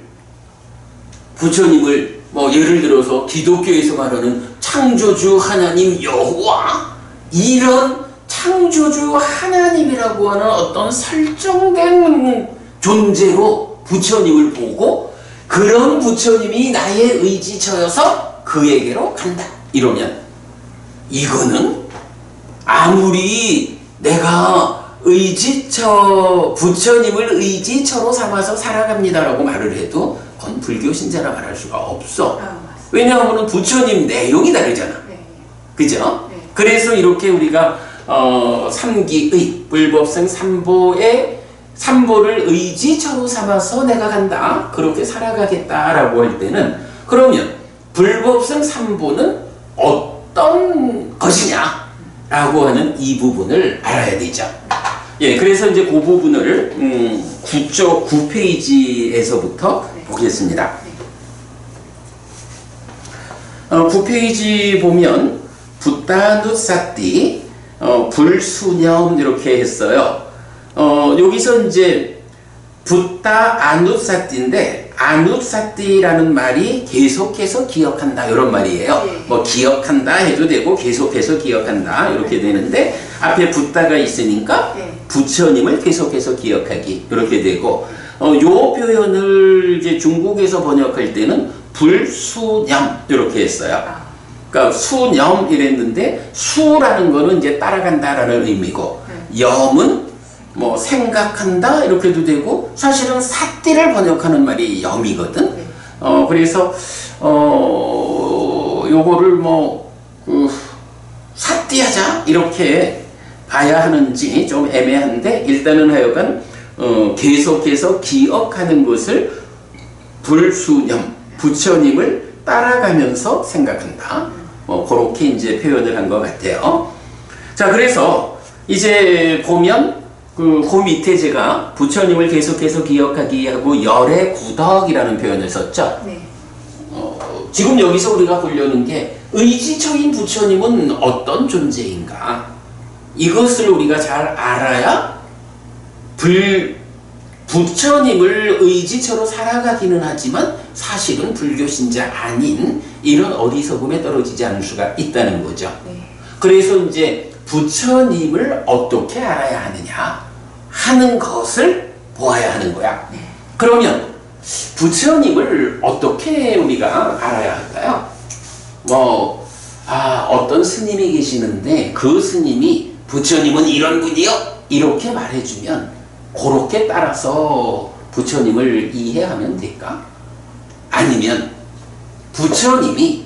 예를 들어서 기독교에서 말하는 창조주 하나님 여호와, 이런 창조주 하나님이라고 하는 어떤 설정된 존재로 부처님을 보고 그런 부처님이 나의 의지처여서 그에게로 간다 이러면 이거는 아무리 내가 부처님을 의지처로 삼아서 살아갑니다라고 말을 해도 그건 불교신자라 말할 수가 없어. 왜냐하면 부처님 내용이 다르잖아. 그죠? 그래서 이렇게 우리가 삼기의, 불법생 삼보의 삼보를 의지처로 삼아서 내가 간다, 그렇게 살아가겠다라고 할 때는, 그러면 불법성 삼보는 어떤 것이냐 라고 하는 이 부분을 알아야 되죠. 예, 그래서 이제 그 부분을 9페이지에서부터 보겠습니다. 9페이지 보면 붓다누사띠, 불수념 이렇게 했어요. 여기서 이제 붓다 아누사띠인데, 아누사띠라는 말이 계속해서 기억한다 이런 말이에요. 뭐 기억한다 해도 되고 계속해서 기억한다 이렇게 되는데, 앞에 붓다가 있으니까 부처님을 계속해서 기억하기 이렇게 되고, 요 표현을 이제 중국에서 번역할 때는 불수념 이렇게 했어요. 그러니까 수념 이랬는데, 수라는 거는 이제 따라간다라는 의미고, 염은 뭐 생각한다 이렇게도 되고, 사실은 사띠를 번역하는 말이 염이거든. 그래서 요거를 뭐 사띠하자 이렇게 봐야 하는지 좀 애매한데, 일단은 하여간 계속해서 기억하는 것을 불수념, 부처님을 따라가면서 생각한다, 그렇게 이제 표현을 한 것 같아요. 자, 그래서 이제 보면 그 밑에 제가 부처님을 계속해서 기억하기 하고 열의 구덕이라는 표현을 썼죠. 지금 여기서 우리가 보려는 게, 의지처인 부처님은 어떤 존재인가, 이것을 우리가 잘 알아야 부처님을 의지처로 살아가기는 하지만 사실은 불교 신자 아닌 이런 어리석음에 떨어지지 않을 수가 있다는 거죠. 그래서 이제 부처님을 어떻게 알아야 하느냐 하는 것을 보아야 하는 거야. 그러면 부처님을 어떻게 우리가 알아야 할까요? 어떤 스님이 계시는데 그 스님이 부처님은 이런 분이요 이렇게 말해주면 그렇게 따라서 부처님을 이해하면 될까? 아니면 부처님이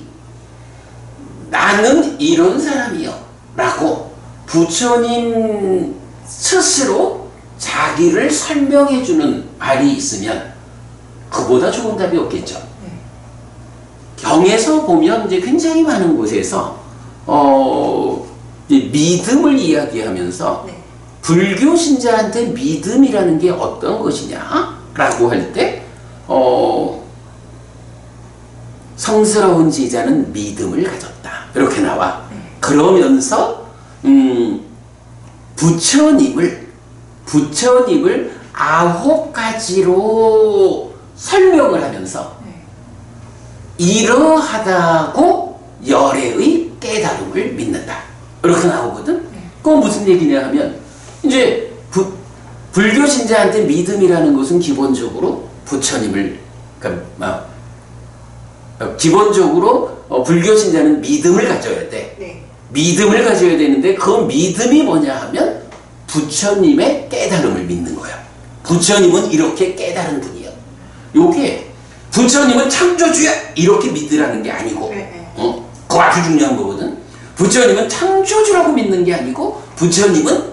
나는 이런 사람이요 라고 부처님 스스로 자기를 설명해주는 말이 있으면 그보다 좋은 답이 없겠죠. 경에서 보면 이제 굉장히 많은 곳에서 믿음을 이야기하면서 불교 신자한테 믿음이라는 게 어떤 것이냐 라고 할 때 성스러운 제자는 믿음을 가졌다 이렇게 나와. 그러면서 부처님을 9가지로 설명을 하면서 이러하다고 열애의 깨달음을 믿는다 이렇게 나오거든. 그건 무슨 얘기냐 하면, 이제 불교 신자한테 믿음이라는 것은 기본적으로 부처님을, 그러니까 기본적으로 불교 신자는 믿음을 가져야 돼. 믿음을 가져야 되는데 그 믿음이 뭐냐 하면 부처님의 깨달음을 믿는 거야. 부처님은 이렇게 깨달은 분이야. 요게 부처님은 창조주야 이렇게 믿으라는 게 아니고, 그거 아주 중요한 거거든. 부처님은 창조주라고 믿는 게 아니고 부처님은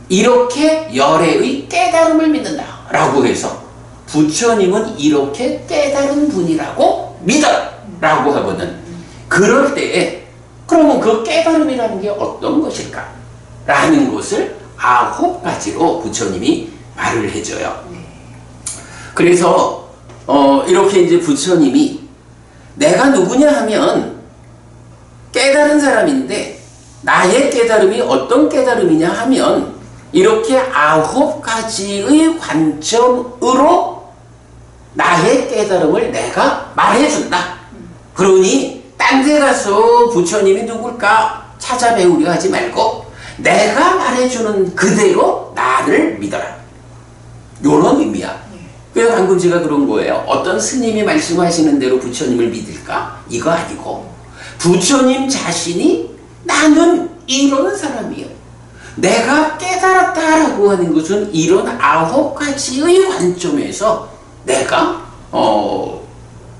이렇게 열애의 깨달음을 믿는다 라고 해서 부처님은 이렇게 깨달은 분이라고 믿어라 라고 하거든. 그럴 때에 그러면 그 깨달음이라는 게 어떤 것일까 라는 것을 9가지로 부처님이 말을 해줘요. 그래서 이렇게 이제 부처님이 내가 누구냐 하면 깨달은 사람인데, 나의 깨달음이 어떤 깨달음이냐 하면 이렇게 9가지의 관점으로 나의 깨달음을 내가 말해준다. 그러니 딴 데 가서 부처님이 누굴까 찾아배우려 하지 말고 내가 말해주는 그대로 나를 믿어라. 요런 의미야. 그래서 방금 제가 그런 거예요. 어떤 스님이 말씀하시는 대로 부처님을 믿을까? 이거 아니고 부처님 자신이 나는 이런 사람이요, 내가 깨달았다라고 하는 것은 이런 9가지의 관점에서 내가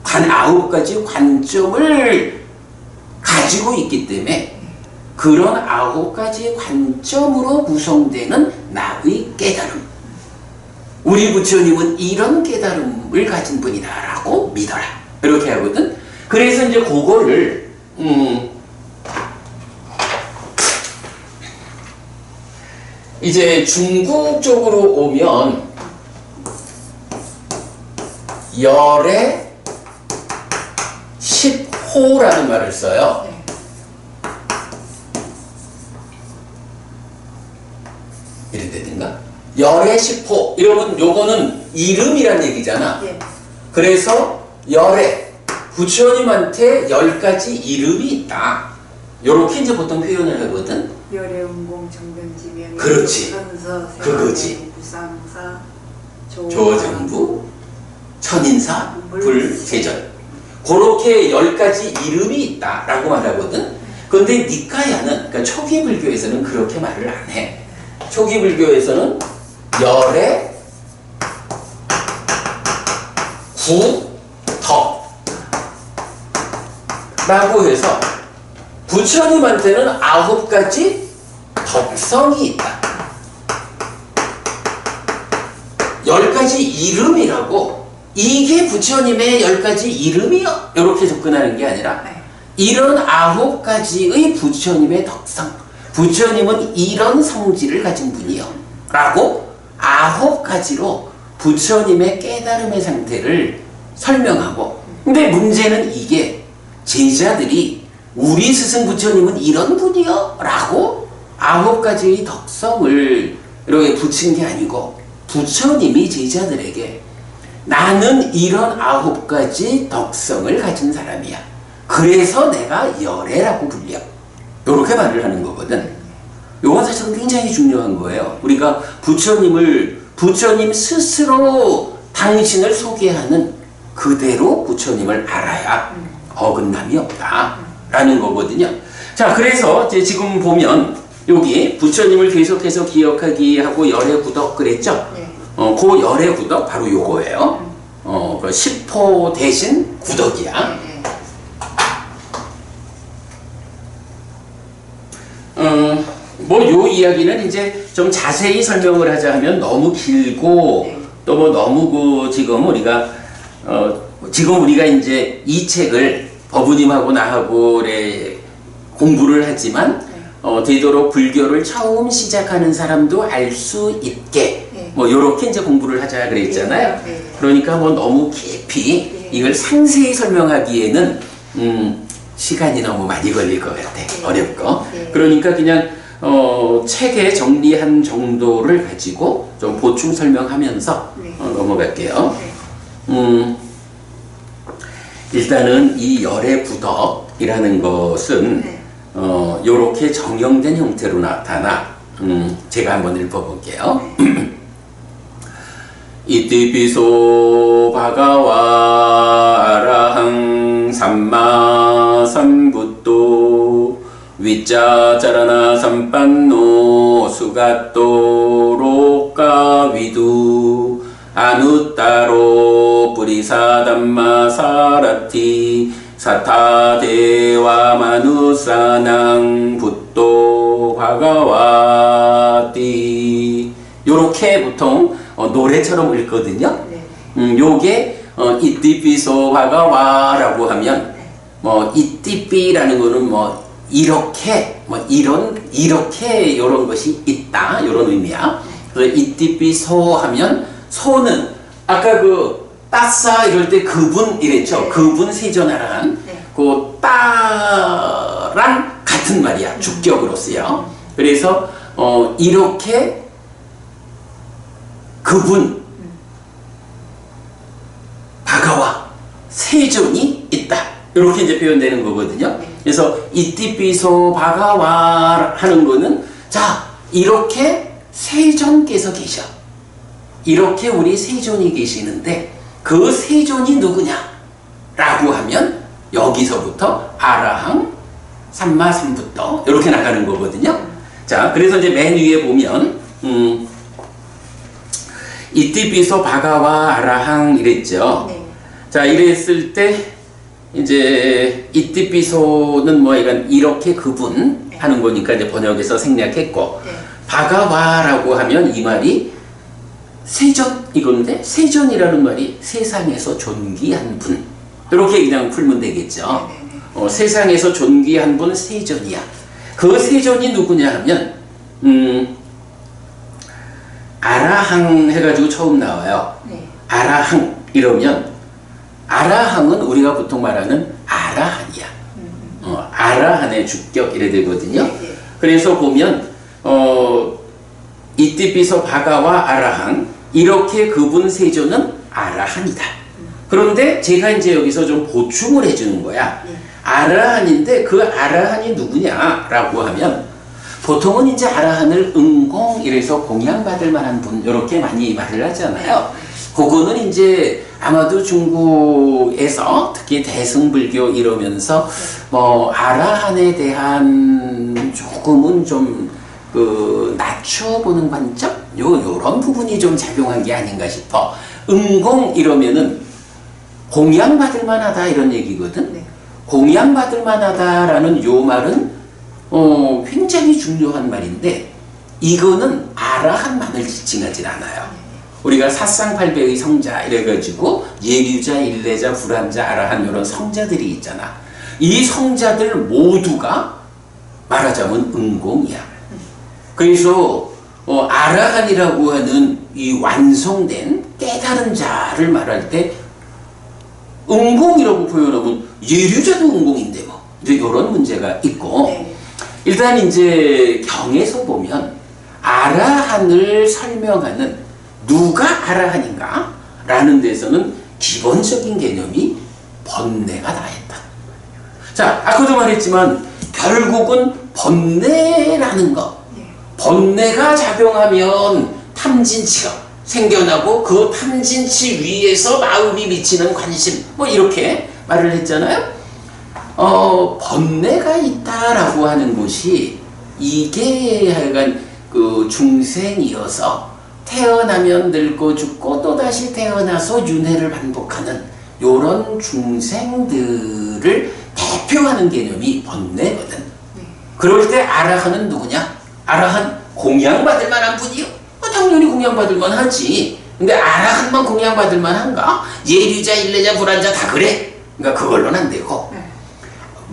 9가지 관점을 가지고 있기 때문에 그런 9가지 관점으로 구성되는 나의 깨달음, 우리 부처님은 이런 깨달음을 가진 분이다라고 믿어라. 이렇게 하거든. 그래서 이제 그거를 이제 중국 쪽으로 오면 열의 10호라는 말을 써요. 이랬다든가 열의 10호 이러면 요거는 이름이란 얘기잖아. 그래서 열의 부처님한테 10가지 이름이 있다. 요렇게 이제 보통 표현을 하거든. 열의 운공 정변지명 그렇지. 선서 그거지. 부상사 조정부 천인사 불세전 그렇게 10가지 이름이 있다라고 말하거든. 근데 니카야는 그러니까 초기 불교에서는 그렇게 말을 안 해. 초기 불교에서는 열의 구덕라고 해서 부처님한테는 9가지 덕성이 있다. 10가지 이름이라고 이게 부처님의 10가지 이름이요. 이렇게 접근하는 게 아니라 이런 9가지의 부처님의 덕성 부처님은 이런 성질을 가진 분이요 라고 9가지로 부처님의 깨달음의 상태를 설명하고 근데 문제는 이게 제자들이 우리 스승 부처님은 이런 분이요 라고 9가지의 덕성을 이렇게 붙인 게 아니고 부처님이 제자들에게 나는 이런 9가지 덕성을 가진 사람이야. 그래서 내가 열애라고 불려. 이렇게 말을 하는 거거든. 이건 사실은 굉장히 중요한 거예요. 우리가 부처님 스스로 당신을 소개하는 그대로 부처님을 알아야 어긋남이 없다라는 거거든요. 자, 그래서 이제 지금 보면 여기 부처님을 계속해서 기억하기 하고 열의 구덕 그랬죠? 그 열의 구덕 바로 요거예요. 그 10호 대신 구덕이야. 뭐 요 이야기는 이제 좀 자세히 설명을 하자 하면 너무 길고 또 뭐 너무 지금 우리가 이제 이 책을 법우님하고 나하고 공부를 하지만 되도록 불교를 처음 시작하는 사람도 알 수 있게 뭐 요렇게 이제 공부를 하자 그랬잖아요. 그러니까 뭐 너무 깊이 이걸 상세히 설명하기에는 시간이 너무 많이 걸릴 것 같아. 어렵고. 그러니까 그냥 책에 정리한 정도를 가지고 좀 보충 설명하면서 넘어갈게요. 일단은 이 열의 구덕이라는 것은 요렇게 정형된 형태로 나타나 제가 한번 읽어볼게요. 이티피소 바가와 아라항 삼마 삼붓도 위짜자라나 삼빤노 수가또 로까 위두 아누따로 뿌리사담마 사라티 사타데와 마누사낭 붓도 바가와티 요렇게 보통 노래처럼 읽거든요. 요게 이띠피소 바가와라고 하면 뭐 이띠피라는 거는 뭐 이렇게 뭐 이렇게 요런 것이 있다 요런 의미야. 그래서 이띠피소 하면 소는 아까 그 따싸 이럴 때 그분 이랬죠. 그분 세존하란 그 따랑 같은 말이야. 주격으로서요. 그래서 이렇게 그분 바가와 세존이 있다. 이렇게 이제 표현되는 거거든요. 그래서 이띠피소 바가와 하는 거는 자 이렇게 세존께서 계셔. 이렇게 우리 세존이 계시는데 그 세존이 누구냐? 라고 하면 여기서부터 아라항 삼마삼부터 이렇게 나가는 거거든요. 자, 그래서 이제 맨 위에 보면 이띠피소 바가와 아라항 이랬죠. 자, 이랬을 때 이제 이띠피소는 뭐 이렇게 그분 하는 거니까 이제 번역해서 생략했고 바가와라고 하면 이 말이 세전 이건데 세전이라는 말이 세상에서 존귀한 분 이렇게 그냥 풀면 되겠죠. 세상에서 존귀한 분 세전이야. 그 세전이 누구냐 하면 아라항 해가지고 처음 나와요. 아라항 이러면 아라항은 우리가 보통 말하는 아라한이야. 아라한의 주격 이래 되거든요. 그래서 보면 이띠비서 바가와 아라항 이렇게 그분 세조는 아라한이다. 그런데 제가 이제 여기서 좀 보충을 해주는 거야. 아라한인데 그 아라한이 누구냐라고 하면 보통은 이제 아라한을 응공 이래서 공양받을 만한 분 이렇게 많이 말을 하잖아요. 그거는 이제 아마도 중국에서 특히 대승불교 이러면서 뭐 아라한에 대한 조금은 좀 낮춰보는 관점 요런 부분이 좀 작용한 게 아닌가 싶어. 응공 이러면은 공양받을 만하다 이런 얘기거든. 공양받을 만하다라는 요 말은 굉장히 중요한 말인데 이거는 아라한만을 지칭하진 않아요. 우리가 사상팔배의 성자 이래가지고 예류자, 일레자, 불암자, 아라한 이런 성자들이 있잖아. 이 성자들 모두가 말하자면 응공이야. 그래서 아라한이라고 하는 이 완성된 깨달은 자를 말할 때 응공이라고 표현하면 예류자도 응공인데 뭐 이제 이런 문제가 있고 일단 이제 경에서 보면 아라한을 설명하는 누가 아라한인가 라는 데서는 기본적인 개념이 번뇌가 다했다. 자, 아까도 말했지만 결국은 번뇌라는 것, 번뇌가 작용하면 탐진치가 생겨나고 그 탐진치 위에서 마음이 미치는 관심 뭐 이렇게 말을 했잖아요. 번뇌가 있다라고 하는 것이 이게 하여간 그 중생이어서 태어나면 늙고 죽고 또다시 태어나서 윤회를 반복하는 요런 중생들을 대표하는 개념이 번뇌거든. 그럴 때 아라한은 누구냐? 아라한 공양받을 만한 분이요? 당연히 공양받을 만하지. 근데 아라한만 공양받을 만한가? 예류자, 일레자, 불안자 다 그래? 그러니까 그걸로는 안 되고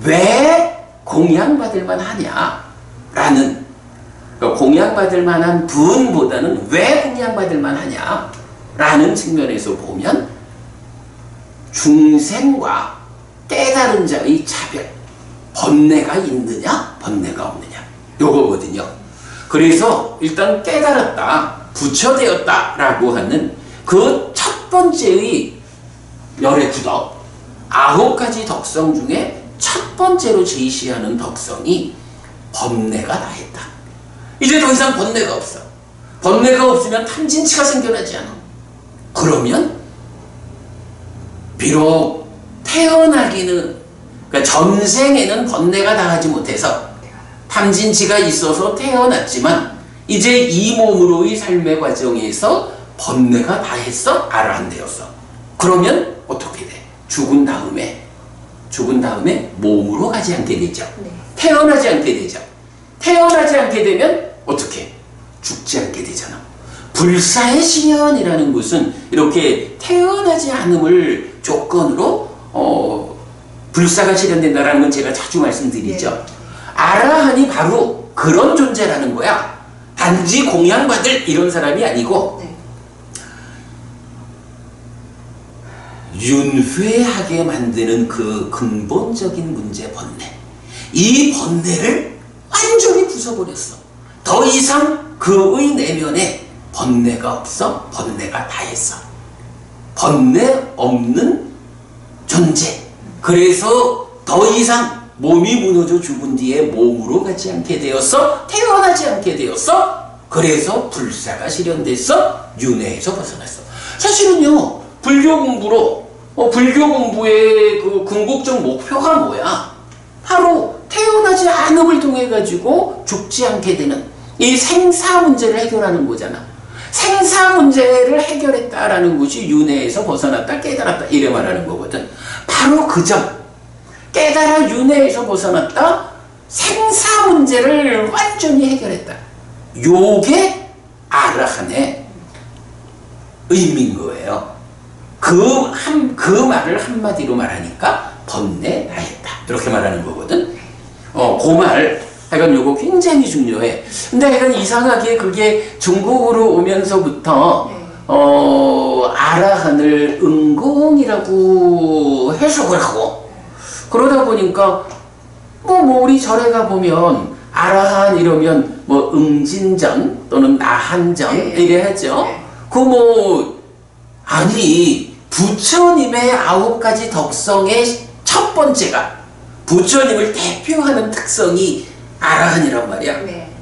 왜 공양받을 만하냐라는 그러니까 공양받을 만한 분보다는 왜 공양받을 만하냐라는 측면에서 보면 중생과 깨달은 자의 차별, 번뇌가 있느냐, 번뇌가 없느냐 요거거든요. 그래서 일단 깨달았다, 부처되었다 라고 하는 그 첫 번째의 열의 구덕, 9가지 덕성 중에 첫 번째로 제시하는 덕성이 번뇌가 다했다. 이제 더 이상 번뇌가 없어. 번뇌가 없으면 탐진치가 생겨나지 않아. 그러면 비록 태어나기는 그러니까 전생에는 번뇌가 당하지 못해서 탐진치가 있어서 태어났지만 이제 이 몸으로의 삶의 과정에서 번뇌가 다했어? 아라한 되었어. 그러면 어떻게 돼? 죽은 다음에 몸으로 가지 않게 되죠. 태어나지 않게 되죠. 태어나지 않게 되면 어떻게? 죽지 않게 되잖아. 불사의 시연이라는 것은 이렇게 태어나지 않음을 조건으로 불사가 실현된다는 건 제가 자주 말씀드리죠. 아라한이 바로 그런 존재라는 거야. 단지 공양받을 이런 사람이 아니고 윤회하게 만드는 그 근본적인 문제 번뇌, 이 번뇌를 완전히 부숴버렸어. 더 이상 그의 내면에 번뇌가 없어. 번뇌가 다했어. 번뇌 없는 존재. 그래서 더 이상 몸이 무너져 죽은 뒤에 몸으로 가지 않게 되었어. 태어나지 않게 되었어. 그래서 불사가 실현됐어. 윤회에서 벗어났어. 사실은요, 불교 공부로 불교 공부의 그 궁극적 목표가 뭐야? 바로 태어나지 않음을 통해 가지고 죽지 않게 되는 이 생사 문제를 해결하는 거잖아. 생사 문제를 해결했다라는 것이 윤회에서 벗어났다, 깨달았다 이래 말하는 거거든. 바로 그 점, 깨달아 윤회에서 벗어났다, 생사 문제를 완전히 해결했다. 요게 아라한의 의미인 거예요. 그 말을 한마디로 말하니까 번뇌다했다. 이렇게 말하는 거거든. 그 말, 하여간 요거 굉장히 중요해. 근데 하여간 이상하게 그게 중국으로 오면서부터, 아라한을 응공이라고 해석을 하고, 그러다 보니까, 우리 절에 가보면, 아라한 이러면, 응진전 또는 나한전, 이래 하죠. 아니, 부처님의 9가지 덕성의 첫 번째가, 부처님을 대표하는 특성이 아라한이란 말이야. 네.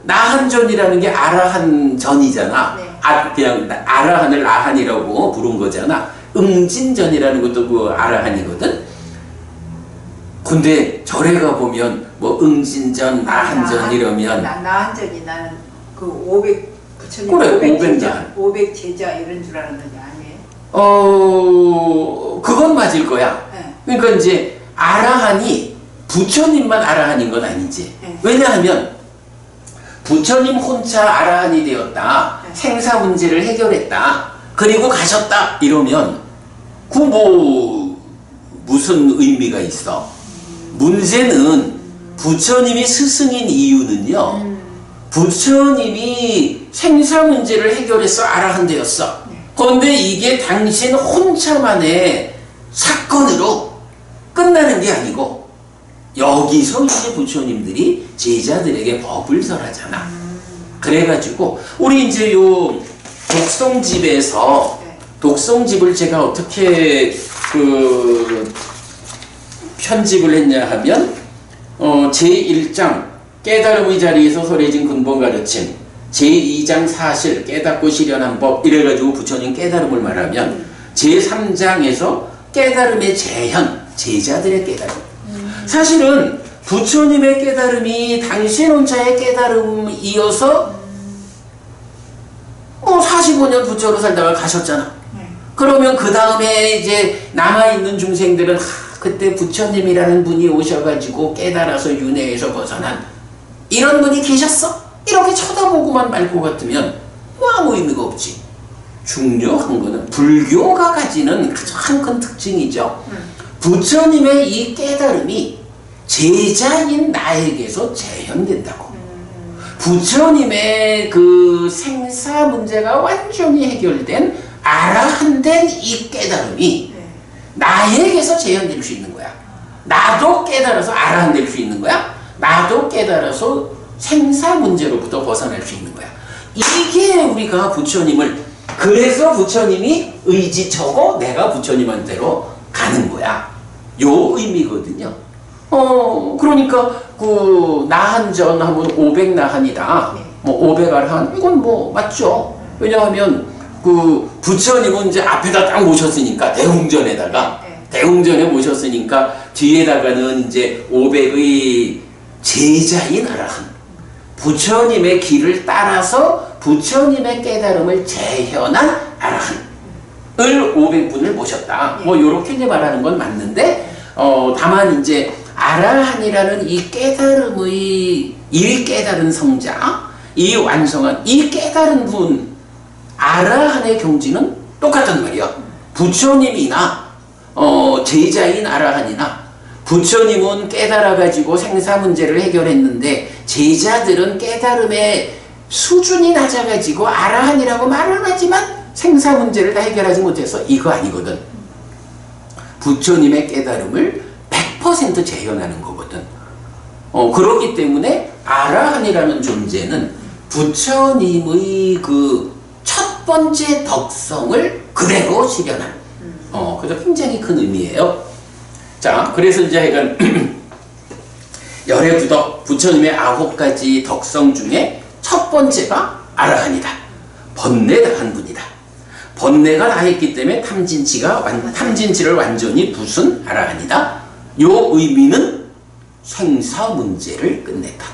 나한전이라는 게 아라한전이잖아. 네. 그냥 아라한을 나한이라고 부른 거잖아. 응진전이라는 것도 아라한이거든. 근데 절에 가보면 응진전, 나한전 이러면 나한전이 나는 500 부처님 그래, 500 제자 이런 줄 알았는데 아니에요? 그건 맞을 거야. 네. 그러니까 이제 아라한이 부처님만 아라한인 건 아니지. 네. 왜냐하면 부처님 혼자 아라한이 되었다. 네. 생사 문제를 해결했다. 그리고 가셨다. 이러면 무슨 의미가 있어? 문제는 부처님이 스승인 이유는요. 부처님이 생사 문제를 해결해서 아라한 되었어. 그런데 이게 당신 혼자만의 사건으로 끝나는 게 아니고 여기서 이제 부처님들이 제자들에게 법을 설하잖아. 그래가지고 우리 이제 요 독성집에서 독성집을 제가 어떻게 편집을 했냐 하면 제1장 깨달음의 자리에서 설해진 근본 가르침, 제2장 사실 깨닫고 실현한 법 이래가지고 부처님 깨달음을 말하면 제3장에서 깨달음의 재현, 제자들의 깨달음. 사실은 부처님의 깨달음이 당신 혼자의 깨달음이어서 45년 부처로 살다가 가셨잖아. 그러면 그 다음에 이제 남아있는 중생들은 그때 부처님이라는 분이 오셔가지고 깨달아서 윤회에서 벗어난 이런 분이 계셨어? 이렇게 쳐다보고만 말 것 같으면 아무 의미가 없지. 중요한 거는 불교가 가지는 가장 큰 특징이죠. 부처님의 이 깨달음이 제자인 나에게서 재현된다고. 부처님의 그 생사 문제가 완전히 해결된 아라한된 이 깨달음이 나에게서 재현될 수 있는 거야. 나도 깨달아서 아라한 될 수 있는 거야. 나도 깨달아서 생사 문제로부터 벗어날 수 있는 거야. 이게 우리가 부처님을, 그래서 부처님이 의지처고 내가 부처님한테로 가는 거야. 요 의미거든요. 그러니까 나한전 하면 500나한이다. 500아라한 이건 맞죠. 왜냐하면 부처님은 이제 앞에다 딱 모셨으니까 대웅전에 모셨으니까 뒤에다가는 이제 500의 제자인 아라한, 부처님의 길을 따라서 부처님의 깨달음을 재현한 아라한을 500분을 모셨다. 요렇게 이제 말하는 건 맞는데, 다만 이제 아라한이라는 이 깨달음의, 이 깨달은 성자, 이 완성한, 이 깨달은 분, 아라한의 경지는 똑같단 말이야. 부처님이나, 제자인 아라한이나, 부처님은 깨달아가지고 생사 문제를 해결했는데, 제자들은 깨달음의 수준이 낮아가지고 아라한이라고 말은 하지만 생사 문제를 다 해결하지 못해서 이거 아니거든. 부처님의 깨달음을 100% 재현하는 거거든. 그렇기 때문에 아라한이라는 존재는 부처님의 그 첫 번째 덕성을 그대로 실현한, 그래서 굉장히 큰 의미예요. 자, 그래서 이제 하여간 열애부덕, 부처님의 9가지 덕성 중에 첫 번째가 아라한이다. 번뇌다한 분이다. 번뇌가 다했기 때문에 탐진치를 완전히 부순 아라한이다. 요 의미는 생사 문제를 끝냈다.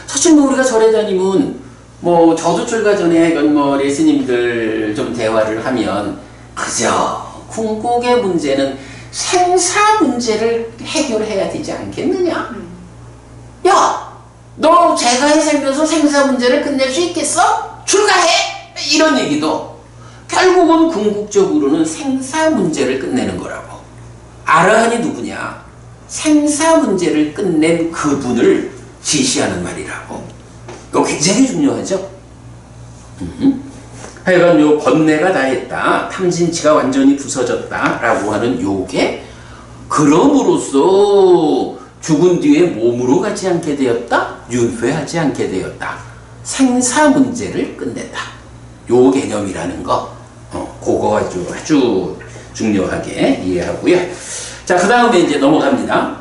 사실 우리가 절에 다니면 저도 출가 전에 레스님들 좀 대화를 하면 그저 궁극의 문제는 생사 문제를 해결해야 되지 않겠느냐? 야, 너 제가에 살면서 생사 문제를 끝낼 수 있겠어? 출가해! 이런 얘기도 결국은 궁극적으로는 생사 문제를 끝내는 거라고. 아라한이 누구냐? 생사 문제를 끝낸 그분을 지시하는 말이라고. 이거 굉장히 중요하죠? 하여간 요 번뇌가 다 했다. 탐진치가 완전히 부서졌다. 라고 하는 요게 그럼으로써 죽은 뒤에 몸으로 가지 않게 되었다. 윤회하지 않게 되었다. 생사 문제를 끝낸다. 요 개념이라는 거. 그거 아주 중요하게 이해하고요. 자, 그 다음에 이제 넘어갑니다.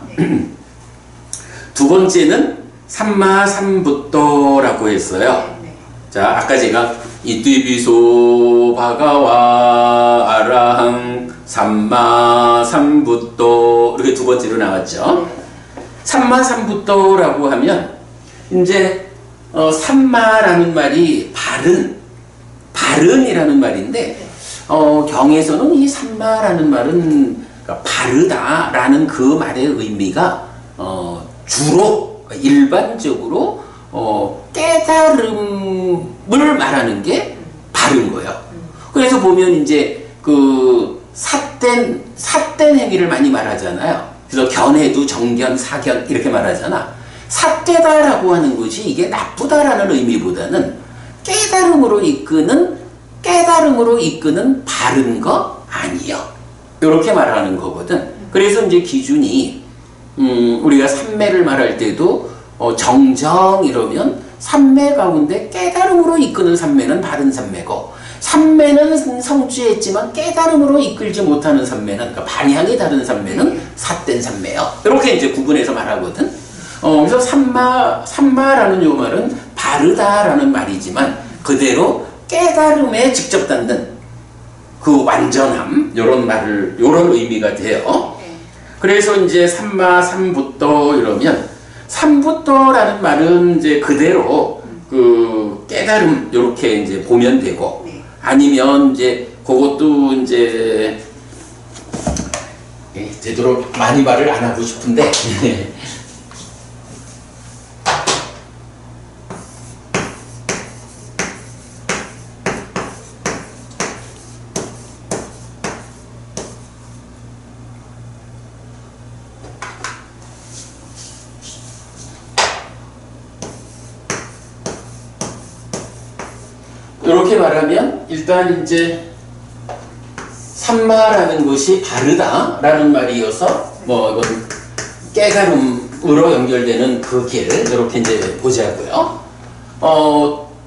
두 번째는 삼마삼부토라고 했어요. 자, 아까 제가 이띠비소 바가와 아라항 삼마삼부토 이렇게 두 번째로 나왔죠. 삼마삼부토라고 하면 이제 삼마라는 말이 바른이라는 말인데 경에서는 이 삼마라는 말은 바르다라는 그 말의 의미가 주로 일반적으로 깨달음을 말하는 게 바른 거예요. 그래서 보면 이제 그 삿된 행위를 많이 말하잖아요. 그래서 견해도 정견, 사견 이렇게 말하잖아. 삿되다라고 하는 것이 이게 나쁘다라는 의미보다는 깨달음으로 이끄는 바른 거 아니요. 이렇게 말하는 거거든. 그래서 이제 기준이 우리가 삼매를 말할 때도 정정 이러면 삼매 가운데 깨달음으로 이끄는 삼매는 바른 삼매고, 삼매는 성취했지만 깨달음으로 이끌지 못하는 삼매는, 그러니까 방향이 다른 삼매는 삿된 삼매요. 이렇게 이제 구분해서 말하거든. 그래서 삼마라는 요 말은 바르다라는 말이지만 그대로 깨달음에 직접 닿는 그 완전함, 요런 의미가 돼요. 그래서 이제 삼마삼부토 이러면, 삼부토라는 말은 이제 그대로 그 깨달음 요렇게 이제 보면 되고, 아니면 이제 그것도 이제 제대로 많이 말을 안 하고 싶은데 이렇게 말하면 일단 이제 삼마라는 것이 바르다라는 말이어서 뭐 이건 깨달음으로 연결되는 그 길을 이렇게 이제 보자고요.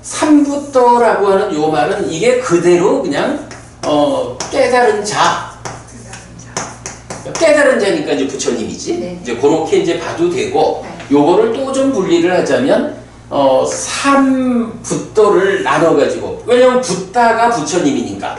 삼부토라고 하는 요 말은 이게 그대로 그냥 깨달은 자니까 이제 부처님이지. 네. 이제 그렇게 이제 봐도 되고, 요거를 또 좀 분리를 하자면 삼부토를 나눠가지고, 왜냐면 붓다가 부처님이니까.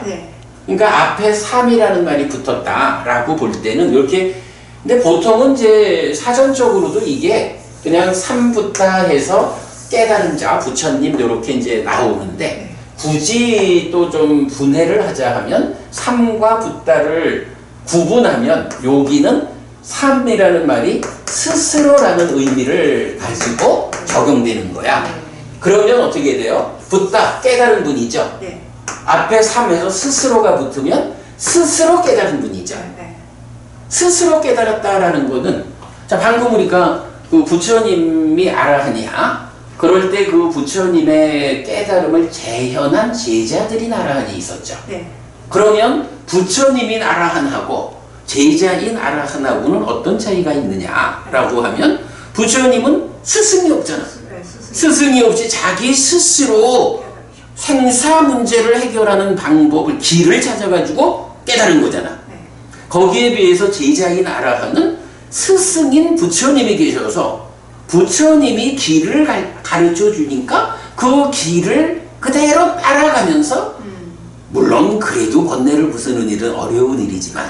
그러니까 앞에 삼이라는 말이 붙었다라고 볼 때는 이렇게, 근데 보통은 이제 사전적으로도 이게 그냥 삼붓다 해서 깨달은 자, 부처님 이렇게 이제 나오는데, 굳이 또 좀 분해를 하자 하면 삼과 붓다를 구분하면 여기는 삼이라는 말이 스스로라는 의미를 가지고 적용되는 거야. 그러면 어떻게 돼요? 붓다, 깨달은 분이죠. 앞에 삼에서 스스로가 붙으면 스스로 깨달은 분이죠. 스스로 깨달았다라는 거는, 자, 방금 우리가 그 부처님이 아라한이야. 그럴 때 그 부처님의 깨달음을 재현한 제자들인 아라한이 있었죠. 그러면 부처님인 아라한하고 제자인 아라한하고는 어떤 차이가 있느냐라고 하면, 부처님은 스승이 없잖아. 스승이 없이 자기 스스로 생사 문제를 해결하는 방법을, 길을 찾아가지고 깨달은 거잖아. 거기에 비해서 제자인 아라한은 스승인 부처님이 계셔서 부처님이 길을 가르쳐 주니까 그 길을 그대로 따라가면서, 물론 그래도 번뇌를 부수는 일은 어려운 일이지만,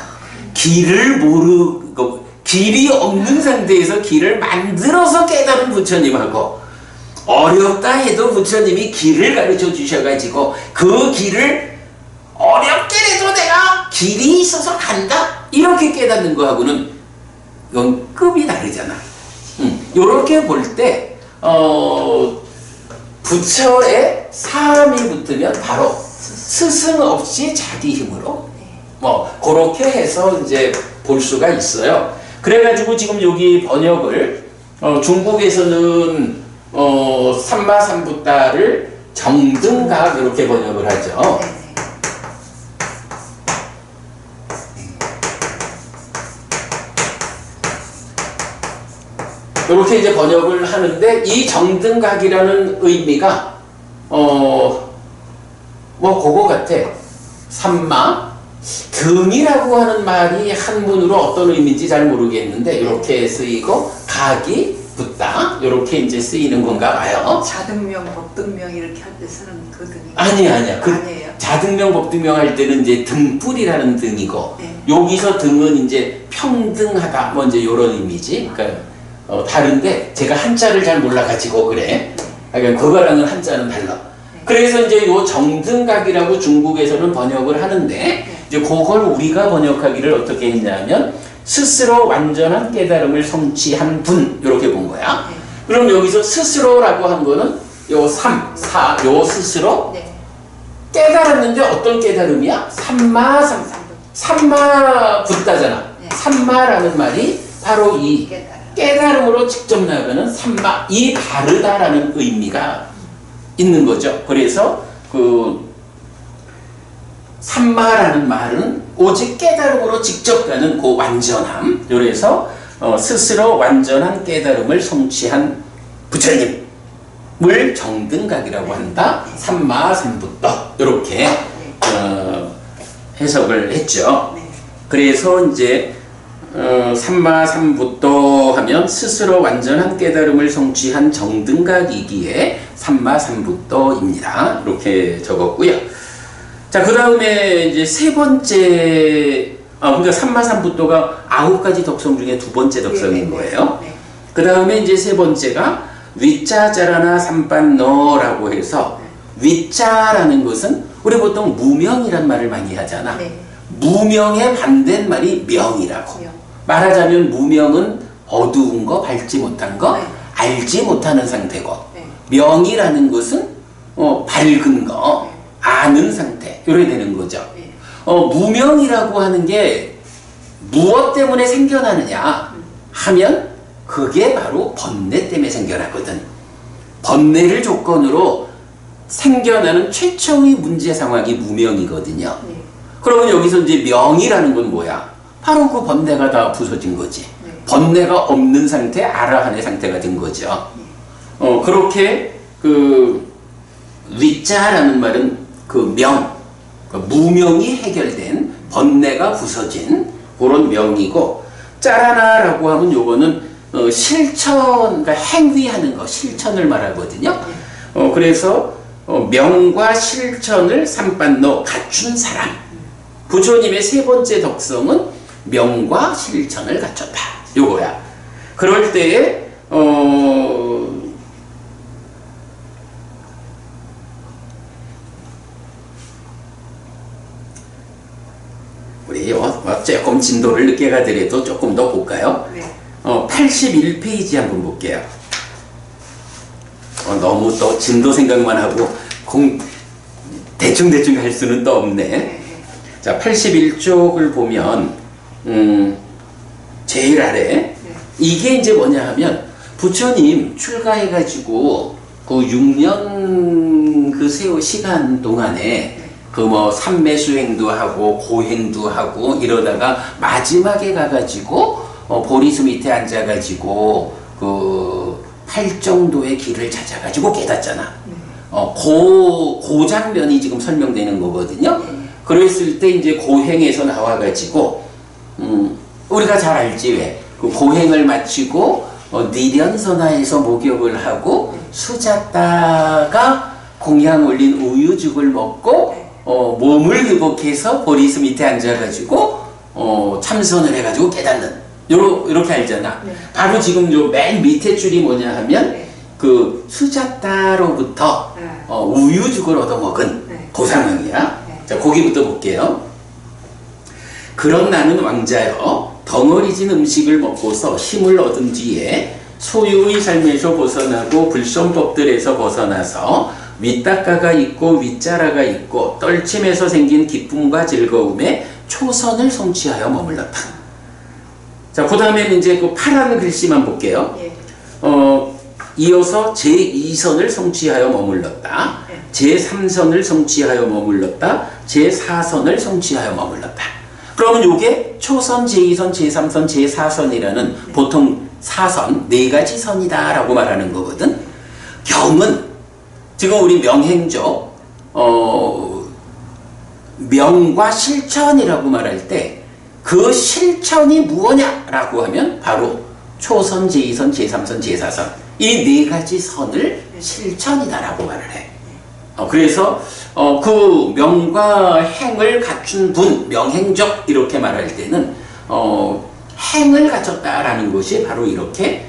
길이 없는 상태에서 길을 만들어서 깨달은 부처님하고, 어렵다 해도 부처님이 길을 가르쳐 주셔가지고 그 길을 어렵게라도 내가 길이 있어서 간다 이렇게 깨닫는 거하고는 이건 급이 다르잖아. 요렇게 볼 때 부처의 삼이 붙으면 바로 스승 없이 자기 힘으로 네. 뭐 그렇게 해서 이제 볼 수가 있어요. 그래가지고 지금 여기 번역을 중국에서는 삼마삼부따를 정등각 이렇게 번역을 하죠. 네. 이렇게 이제 번역을 하는데 이 정등각이라는 의미가 뭐 그거 같아. 삼마 등이라고 하는 말이 한문으로 어떤 의미인지 잘 모르겠는데 이렇게 쓰이고 각이 붙다 이렇게 이제 쓰이는 건가 봐요. 자등명, 법등명 이렇게 할 때 쓰는 그 등이 아니야. 그 아니에요. 자등명 법등명 할 때는 이제 등불이라는 등이고 네. 여기서 등은 이제 평등하다 뭐 이제 이런 의미지. 그러니까 다른데 제가 한자를 잘 몰라가지고 그래. 그러니까 그거랑은 한자는 달라. 그래서 이제 요 정등각이라고 중국에서는 번역을 하는데 이제 그걸 우리가 번역하기를 어떻게 했냐면 스스로 완전한 깨달음을 성취한 분 이렇게 본 거야. 그럼 여기서 스스로라고 한 거는 요 요 스스로 네. 깨달았는데 어떤 깨달음이야? 삼마 붓다잖아. 네. 삼마라는 말이 바로 이 깨달음으로 직접 나가는 삼마, 이 바르다라는 의미가 있는 거죠. 그래서 그 삼마라는 말은 오직 깨달음으로 직접 가는 그 완전함. 그래서 스스로 완전한 깨달음을 성취한 부처님을 정등각이라고 한다. 삼마삼부떠 이렇게 해석을 했죠. 그래서 이제 삼마삼부떠 하면 스스로 완전한 깨달음을 성취한 정등각이기에 삼마삼부떠입니다. 이렇게 적었고요. 자, 그 다음에 이제 세 번째, 그러니까 삼마삼부떠가 9가지 덕성 중에 두 번째 덕성인 거예요. 그 다음에 이제 세 번째가 위짜자라나 삼빤너라고 해서 위짜라는 것은 우리 보통 무명이란 말을 많이 하잖아. 무명의 반대말이 명이라고. 말하자면 무명은 어두운 거, 밝지 못한 거, 알지 못하는 상태고 명이라는 것은 밝은 거, 아는 상태 이렇게 되는 거죠. 무명이라고 하는 게 무엇 때문에 생겨나느냐 하면 그게 바로 번뇌 때문에 생겨나거든. 번뇌를 조건으로 생겨나는 최초의 문제 상황이 무명이거든요. 그러면 여기서 이제 명이라는 건 뭐야? 바로 그 번뇌가 다 부서진 거지. 번뇌가 없는 상태, 아라한의 상태가 된 거죠. 그렇게 그 위자라는 말은 그 명, 그 무명이 해결된 번뇌가 부서진 그런 명이고, 짜라나라고 하면 요거는 실천, 그러니까 행위하는 거, 실천을 말하거든요. 그래서 명과 실천을 삼빤노 갖춘 사람. 부처님의 세 번째 덕성은 명과 실천을 갖췄다. 요거야. 그럴 때에 우리 조금 진도를 늦게 가더라도 조금 더 볼까요? 81페이지 한번 볼게요. 너무 또 진도 생각만 하고 대충 할 수는 또 없네. 자, 81쪽을 보면 제일 아래 이게 이제 뭐냐 하면 부처님 출가해가지고 그 6년 그 세월 시간 동안에 그 뭐 삼매수행도 하고 고행도 하고 이러다가 마지막에 가가지고 보리수 밑에 앉아가지고 그 팔정도의 길을 찾아가지고 깨닫잖아. 그 장면이 지금 설명되는 거거든요. 그랬을 때 이제 고행에서 나와가지고 우리가 잘 알지 왜? 그 고행을 마치고 니련선화에서 목욕을 하고 수잤다가 공양 올린 우유죽을 먹고 몸을 회복해서 보리수 밑에 앉아가지고 참선을 해가지고 깨닫는 요렇게 알잖아. 바로 지금 요 맨 밑에 줄이 뭐냐 하면 그 수잤다로부터 우유죽을 얻어먹은 그 상황이야. 자, 거기부터 볼게요. 그런 나는 왕자여, 덩어리진 음식을 먹고서 힘을 얻은 뒤에 소유의 삶에서 벗어나고 불성법들에서 벗어나서 윗닦아가 있고 윗자라가 있고 떨침에서 생긴 기쁨과 즐거움에 초선을 성취하여 머물렀다. 자, 그 다음에는 이제 그 파란 글씨만 볼게요. 예. 이어서 제2선을 성취하여 머물렀다. 제3선을 성취하여 머물렀다. 제4선을 성취하여 머물렀다. 그러면 요게 초선, 제2선, 제3선, 제4선이라는 보통 사선, 네 가지 선이다 라고 말하는 거거든. 경은 지금 우리 명행적 명과 실천이라고 말할 때 그 실천이 무엇냐라고 하면 바로 초선, 제2선, 제3선, 제4선 이 네 가지 선을 실천이다라고 말을 해. 그래서 그 명과 행을 갖춘 분, 명행적 이렇게 말할 때는 행을 갖췄다라는 것이 바로 이렇게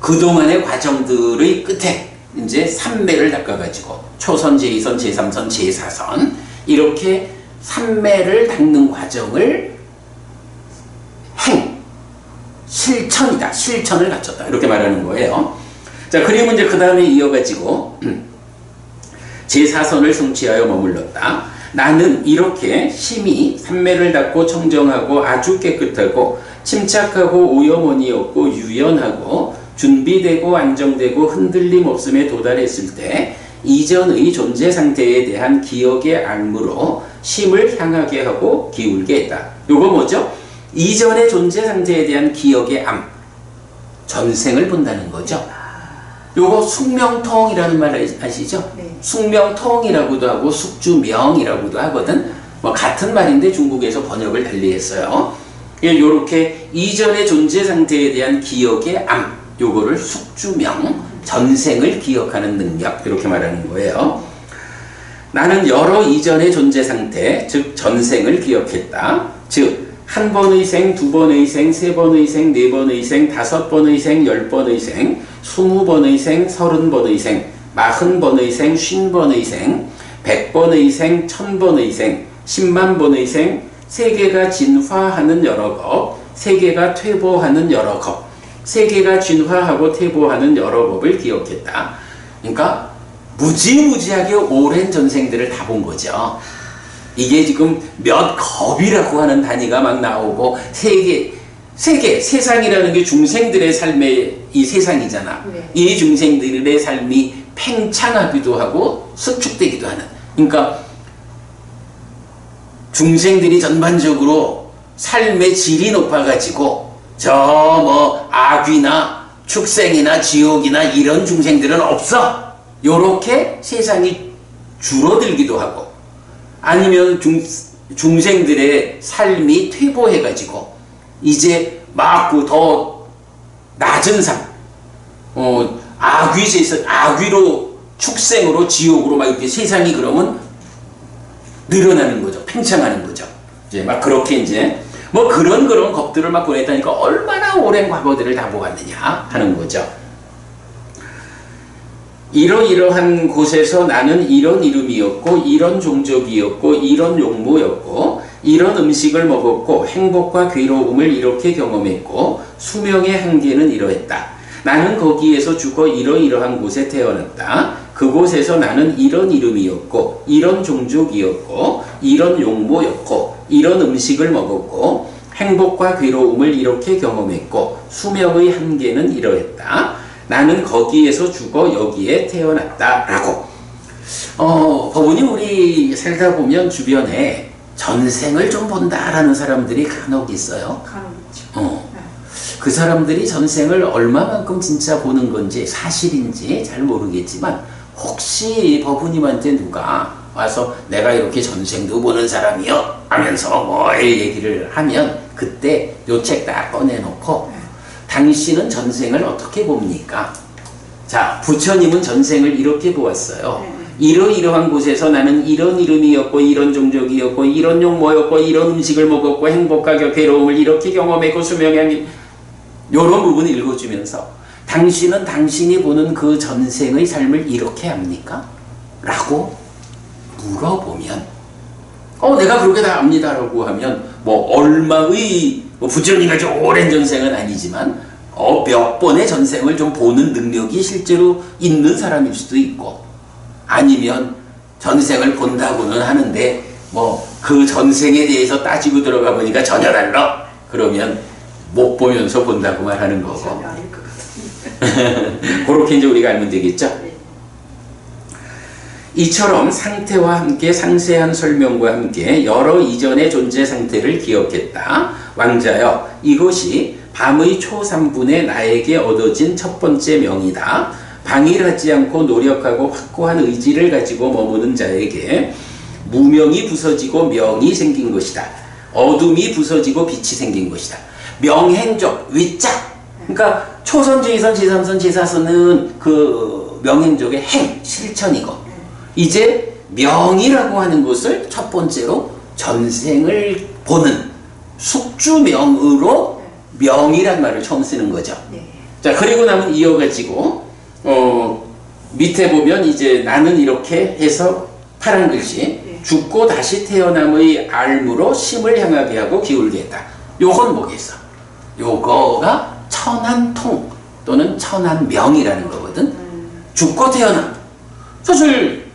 그동안의 과정들의 끝에 이제 삼매를 닦아가지고 초선, 제2선, 제3선, 제4선 이렇게 삼매를 닦는 과정을 행, 실천이다. 실천을 갖췄다. 이렇게 말하는 거예요. 자, 그리고 이제 그 다음에 이어가지고 제4선을 성취하여 머물렀다. 나는 이렇게 심히 삼매를 닦고 청정하고 아주 깨끗하고 침착하고 오염원이 없고 유연하고 준비되고 안정되고 흔들림 없음에 도달했을 때 이전의 존재 상태에 대한 기억의 악무로 심을 향하게 하고 기울게 했다. 요거 뭐죠? 이전의 존재 상태에 대한 기억의 암, 전생을 본다는 거죠. 요거 숙명통이라는 말 아시죠? 네. 숙명통이라고도 하고 숙주명이라고도 하거든. 뭐 같은 말인데 중국에서 번역을 달리 했어요. 요렇게 이전의 존재 상태에 대한 기억의 암, 요거를 숙주명, 전생을 기억하는 능력 이렇게 말하는 거예요. 나는 여러 이전의 존재 상태, 즉 전생을 기억했다. 즉 한 번의 생, 두 번의 생, 세 번의 생, 네 번의 생, 다섯 번의 생, 10번의 생, 20번의 생, 30번의 생, 40번의 생, 50번의 생, 100번의 생, 1000번의 생, 10만 번의 생, 세계가 진화하는 여러 것, 세계가 퇴보하는 여러 것, 세계가 진화하고 퇴보하는 여러 법을 기억했다. 그러니까 무지무지하게 오랜 전생들을 다 본 거죠. 이게 지금 몇 겁이라고 하는 단위가 막 나오고 세상이라는 게 중생들의 삶의 이 세상이잖아. 네. 이 중생들의 삶이 팽창하기도 하고 수축되기도 하는. 그러니까 중생들이 전반적으로 삶의 질이 높아가지고 저 뭐 악귀나 축생이나 지옥이나 이런 중생들은 없어. 요렇게 세상이 줄어들기도 하고 아니면 중생들의 삶이 퇴보해가지고 이제 막 그 더 낮은 삶, 악귀로 축생으로 지옥으로 막 이렇게 세상이 그러면 늘어나는 거죠. 팽창하는 거죠. 이제 막 그렇게 이제 뭐 그런 겁들을 막 보냈다니까 얼마나 오랜 과거들을 다 보았느냐 하는 거죠. 이러이러한 곳에서 나는 이런 이름이었고 이런 종족이었고 이런 용모였고 이런 음식을 먹었고 행복과 괴로움을 이렇게 경험했고 수명의 한계는 이러했다. 나는 거기에서 죽어 이러이러한 곳에 태어났다. 그곳에서 나는 이런 이름이었고 이런 종족이었고 이런 용모였고 이런 음식을 먹었고 행복과 괴로움을 이렇게 경험했고 수명의 한계는 이러했다. 나는 거기에서 죽어 여기에 태어났다 라고. 법원이 우리 살다 보면 주변에 전생을 좀 본다라는 사람들이 간혹 있어요. 간혹 있죠. 그 사람들이 전생을 얼마만큼 진짜 보는 건지 사실인지 잘 모르겠지만 혹시 법우님한테 누가 와서 내가 이렇게 전생도 보는 사람이요 하면서 뭐 얘기를 하면 그때 요 책 딱 꺼내놓고 당신은 전생을 어떻게 봅니까? 자, 부처님은 전생을 이렇게 보았어요. 이러이러한 곳에서 나는 이런 이름이었고 이런 종족이었고 이런 용모였고 이런 음식을 먹었고 행복과 괴로움을 이렇게 경험했고 수명의 이런 부분을 읽어주면서 당신은 당신이 보는 그 전생의 삶을 이렇게 합니까? 라고 물어보면 내가 그렇게 다 압니다 라고 하면 뭐 얼마의 부처님같이 오랜 전생은 아니지만 몇 번의 전생을 좀 보는 능력이 실제로 있는 사람일 수도 있고 아니면 전생을 본다고는 하는데 뭐 그 전생에 대해서 따지고 들어가 보니까 전혀 달라. 그러면 못 보면서 본다고 말하는 거고. 전혀 아닐 것 같습니다. 그렇게 이제 우리가 알면 되겠죠. 네. 이처럼 상태와 함께 상세한 설명과 함께 여러 이전의 존재 상태를 기억했다. 왕자여, 이것이 밤의 초3분의 나에게 얻어진 첫 번째 명이다. 방일하지 않고 노력하고 확고한 의지를 가지고 머무는 자에게 무명이 부서지고 명이 생긴 것이다. 어둠이 부서지고 빛이 생긴 것이다. 명행적, 위짝. 그러니까 초선, 제2선, 제3선, 제4선은 그 명행적의 행, 실천이고, 이제 명이라고 하는 것을 첫 번째로 전생을 보는 숙주명으로 명이란 말을 처음 쓰는 거죠. 네. 자, 그리고 나면 이어가지고 밑에 보면 이제 나는 이렇게 해서 파란 글씨 죽고 다시 태어남의 알무로 심을 향하게 하고 기울게 했다. 요건 뭐겠어? 요거가 천한통 또는 천한명이라는 거거든. 죽고 태어남. 사실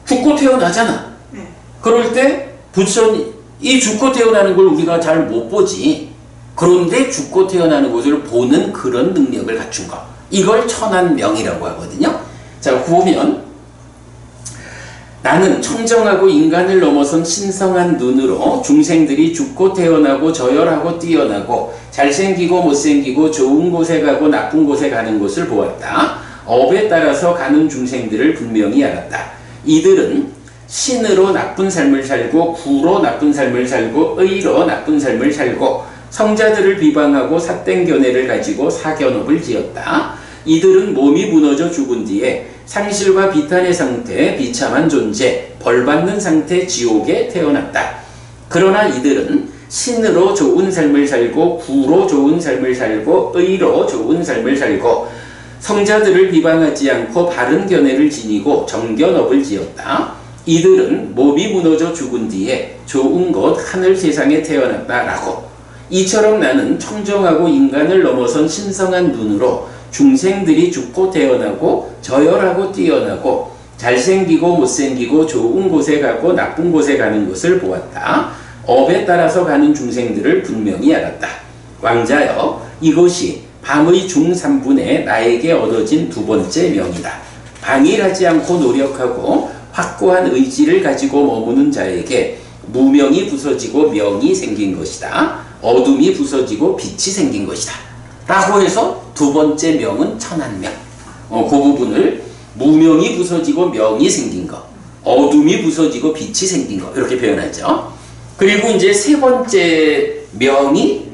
죽고 태어나잖아. 네. 그럴 때 부처님 이 죽고 태어나는 걸 우리가 잘 못 보지. 그런데 죽고 태어나는 것을 보는 그런 능력을 갖춘 거. 이걸 천한명이라고 하거든요. 자, 보면 나는 청정하고 인간을 넘어선 신성한 눈으로 중생들이 죽고 태어나고 저열하고 뛰어나고 잘생기고 못생기고 좋은 곳에 가고 나쁜 곳에 가는 것을 보았다. 업에 따라서 가는 중생들을 분명히 알았다. 이들은 신으로 나쁜 삶을 살고 구로 나쁜 삶을 살고 의로 나쁜 삶을 살고 성자들을 비방하고 삿된 견해를 가지고 사견업을 지었다. 이들은 몸이 무너져 죽은 뒤에 상실과 비탄의 상태, 비참한 존재, 벌받는 상태 지옥에 태어났다. 그러나 이들은 신으로 좋은 삶을 살고 구로 좋은 삶을 살고 의로 좋은 삶을 살고 성자들을 비방하지 않고 바른 견해를 지니고 정견업을 지었다. 이들은 몸이 무너져 죽은 뒤에 좋은 곳 하늘 세상에 태어났다라고. 이처럼 나는 청정하고 인간을 넘어선 신성한 눈으로 중생들이 죽고 태어나고 저열하고 뛰어나고 잘생기고 못생기고 좋은 곳에 가고 나쁜 곳에 가는 것을 보았다. 업에 따라서 가는 중생들을 분명히 알았다. 왕자여, 이것이 밤의 중3분에 나에게 얻어진 두 번째 명이다. 방일하지 않고 노력하고 확고한 의지를 가지고 머무는 자에게 무명이 부서지고 명이 생긴 것이다. 어둠이 부서지고 빛이 생긴 것이다. 라고 해서 두 번째 명은 천한명. 그 부분을 무명이 부서지고 명이 생긴 것, 어둠이 부서지고 빛이 생긴 것, 이렇게 표현하죠. 그리고 이제 세 번째 명이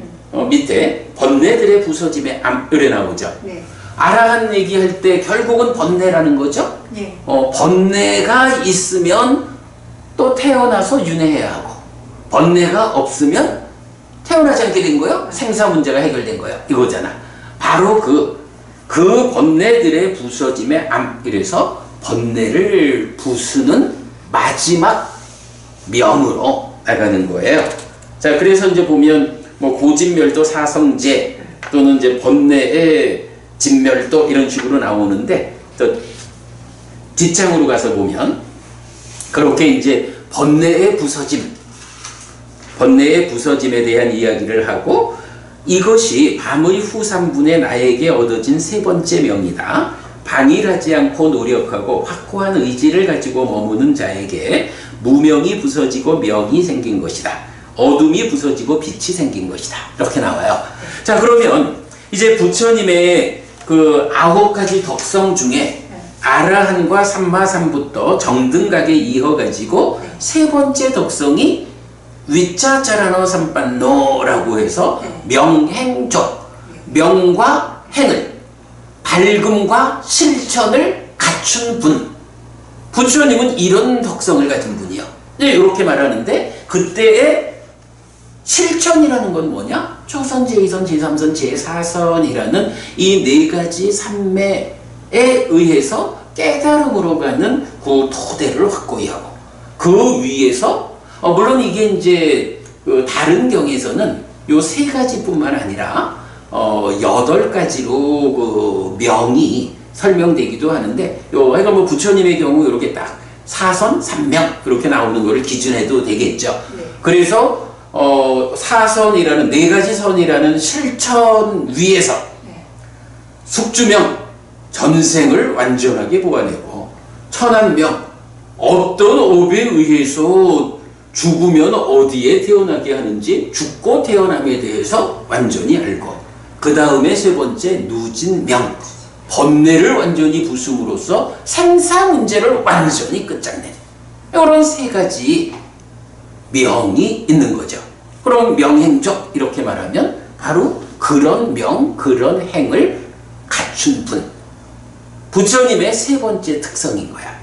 밑에 번뇌들의 부서짐의 암,에 나오죠. 네. 아라한 얘기할 때 결국은 번뇌라는 거죠. 네. 번뇌가 있으면 또 태어나서 윤회해야 하고, 번뇌가 없으면 태어나지 않게 된 거예요. 생사 문제가 해결된 거예요. 이거잖아. 바로 그 번뇌들의 부서짐의 암, 이래서 번뇌를 부수는 마지막 명으로 나가는 거예요. 자, 그래서 이제 보면 뭐 고진멸도 사성제 또는 이제 번뇌의 진멸도 이런 식으로 나오는데, 또 뒷장으로 가서 보면 그렇게 이제 번뇌의 부서짐에 대한 이야기를 하고, 이것이 밤의 후 3분의 나에게 얻어진 세 번째 명이다. 방일하지 않고 노력하고 확고한 의지를 가지고 머무는 자에게 무명이 부서지고 명이 생긴 것이다. 어둠이 부서지고 빛이 생긴 것이다. 이렇게 나와요. 자, 그러면 이제 부처님의 그 9가지 덕성 중에 아라한과 삼마삼부터 정등각에 이어가지고 세 번째 덕성이 위짜짜라노 삼빤노라고 해서 명행조, 명과 행을, 밝음과 실천을 갖춘 분. 부처님은 이런 덕성을 가진 분이요. 이렇게 말하는데, 그때의 실천이라는 건 뭐냐? 초선, 제2선, 제3선, 제4선이라는 이 네 가지 삼매에 의해서 깨달음으로 가는 그 토대를 확고히 하고, 그 위에서 물론 이게 이제 다른 경에서는 요 세 가지뿐만 아니라 8가지로 그 명이 설명되기도 하는데 하여간 뭐 부처님의 경우 이렇게 딱 사선, 삼명 이렇게 나오는 거를 기준해도 되겠죠. 네. 그래서 사선이라는 네 가지 선이라는 실천 위에서 네. 숙주명 전생을 완전하게 보아내고 천한명 어떤 업에 의해서 죽으면 어디에 태어나게 하는지 죽고 태어남에 대해서 완전히 알고 그 다음에 세 번째 누진명 번뇌를 완전히 부숨으로써 생사 문제를 완전히 끝장내는 이런 세 가지 명이 있는 거죠. 그럼 명행적 이렇게 말하면 바로 그런 명, 그런 행을 갖춘 분. 부처님의 세 번째 특성인 거야.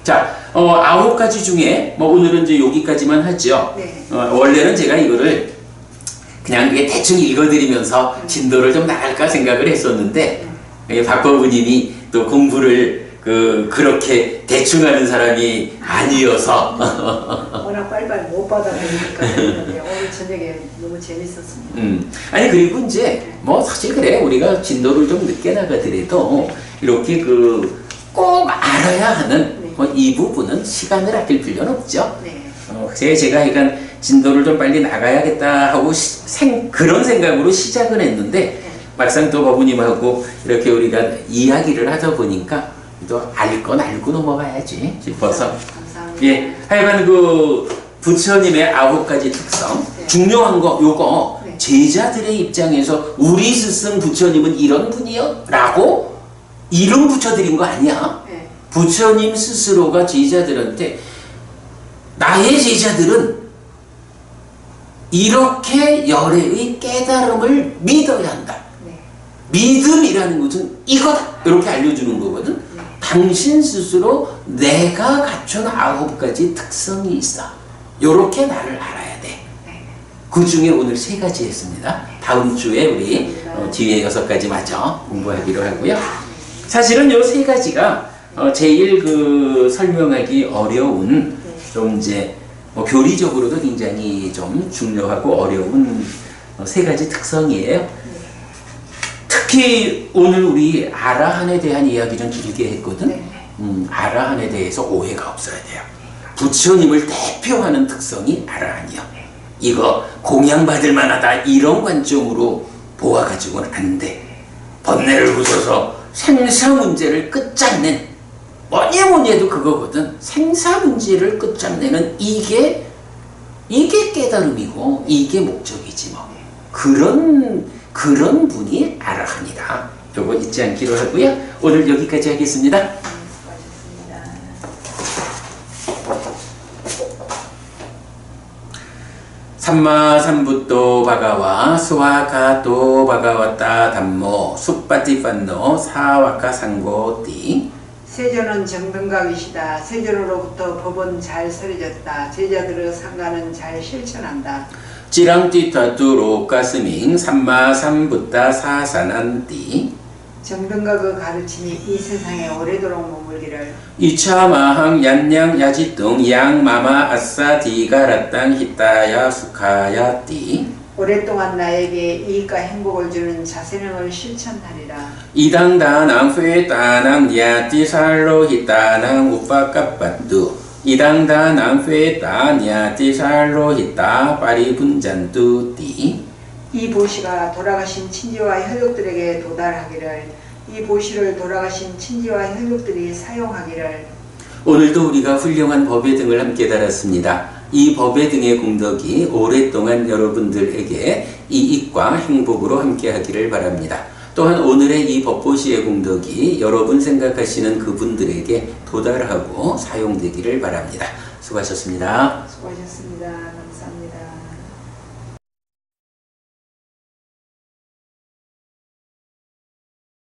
자, 9가지 중에 뭐 오늘은 이제 여기까지만 하죠. 네. 원래는 제가 이거를 그냥 이게 대충 읽어드리면서 진도를 좀 나갈까 생각을 했었는데 박법우님이 또 공부를 그렇게 대충 하는 사람이 아니어서 워낙 빨리빨리 못 받아들이니까 오늘 저녁에 너무 재밌었습니다. 아니 그리고 이제 뭐 사실 그래 우리가 진도를 좀 늦게 나가더라도 이렇게 꼭 알아야 하는 네. 이 부분은 시간을 아낄 필요는 없죠. 네. 제가 약간 진도를 좀 빨리 나가야겠다 하고 그런 생각으로 시작을 했는데 네. 막상 또 법우님하고 이렇게 우리가 이야기를 하다 보니까 또 알 건 알고 넘어가야지 싶어서 감사합니다. 예, 하여간 부처님의 9가지 특성 네. 중요한 거 요거 네. 제자들의 입장에서 우리 스승 부처님은 이런 분이요? 라고 이름 붙여드린 거 아니야. 네. 부처님 스스로가 제자들한테 나의 제자들은 이렇게 열애의 깨달음을 믿어야 한다. 네. 믿음이라는 것은 이거다. 이렇게 알려주는 거거든. 네. 당신 스스로 내가 갖춘 9가지 특성이 있어. 요렇게 나를 알아야 돼. 네. 그 중에 오늘 3가지 했습니다. 다음 주에 우리 뒤에 6가지 마저 공부하기로 하고요. 사실은 요 3가지가 제일 설명하기 어려운 좀 이제 교리적으로도 굉장히 좀 중요하고 어려운 3가지 특성이에요. 특히 오늘 우리 아라한에 대한 이야기 좀 길게 했거든. 아라한에 대해서 오해가 없어야 돼요. 부처님을 대표하는 특성이 아라한이요. 이거 공양받을 만하다 이런 관점으로 보아가지고는 안 돼. 번뇌를 부숴서 생사 문제를 끝장낸 뭐니 해도 그거거든. 생사 문제를 끝장내는 이게 깨달음이고 이게 목적이지 뭐. 그런 분이 아라한이다. 요거 잊지 않기로 하고요. 오늘 여기까지 하겠습니다. 수고하셨습니다. 삼마삼부토 바가와 스와카토 바가와타 담모 수빠티판노 사와카 상고띠 세조는 정등각이시다. 세조로부터 법은 잘 설해졌다. 제자들의 상가는 잘 실천한다. 찌랑띠타투 로가스밍 삼마삼부타 사산한띠 정등각의 가르침이 이 세상에 오래도록 머물기를. 이차마항 얀냥 야지뚱 양마마 아싸 디가라땅 히타야 수카야띠 오랫동안 나에게 이익과 행복을 주는 자세능을 실천하리라. 이당다낭 회다낭 야티살로 히타낭 우파까빠뚜 이당다낭 회다 야티살로 히타 파리분잔뚜띠 이 보시가 돌아가신 친지와 혈육들에게 도달하기를. 이 보시를 돌아가신 친지와 혈육들이 사용하기를. 오늘도 우리가 훌륭한 법의 등을 함께 달았습니다. 이 법의 등의 공덕이 오랫동안 여러분들에게 이익과 행복으로 함께 하기를 바랍니다. 또한 오늘의 이 법보시의 공덕이 여러분 생각하시는 그분들에게 도달하고 사용되기를 바랍니다. 수고하셨습니다. 수고하셨습니다. 감사합니다.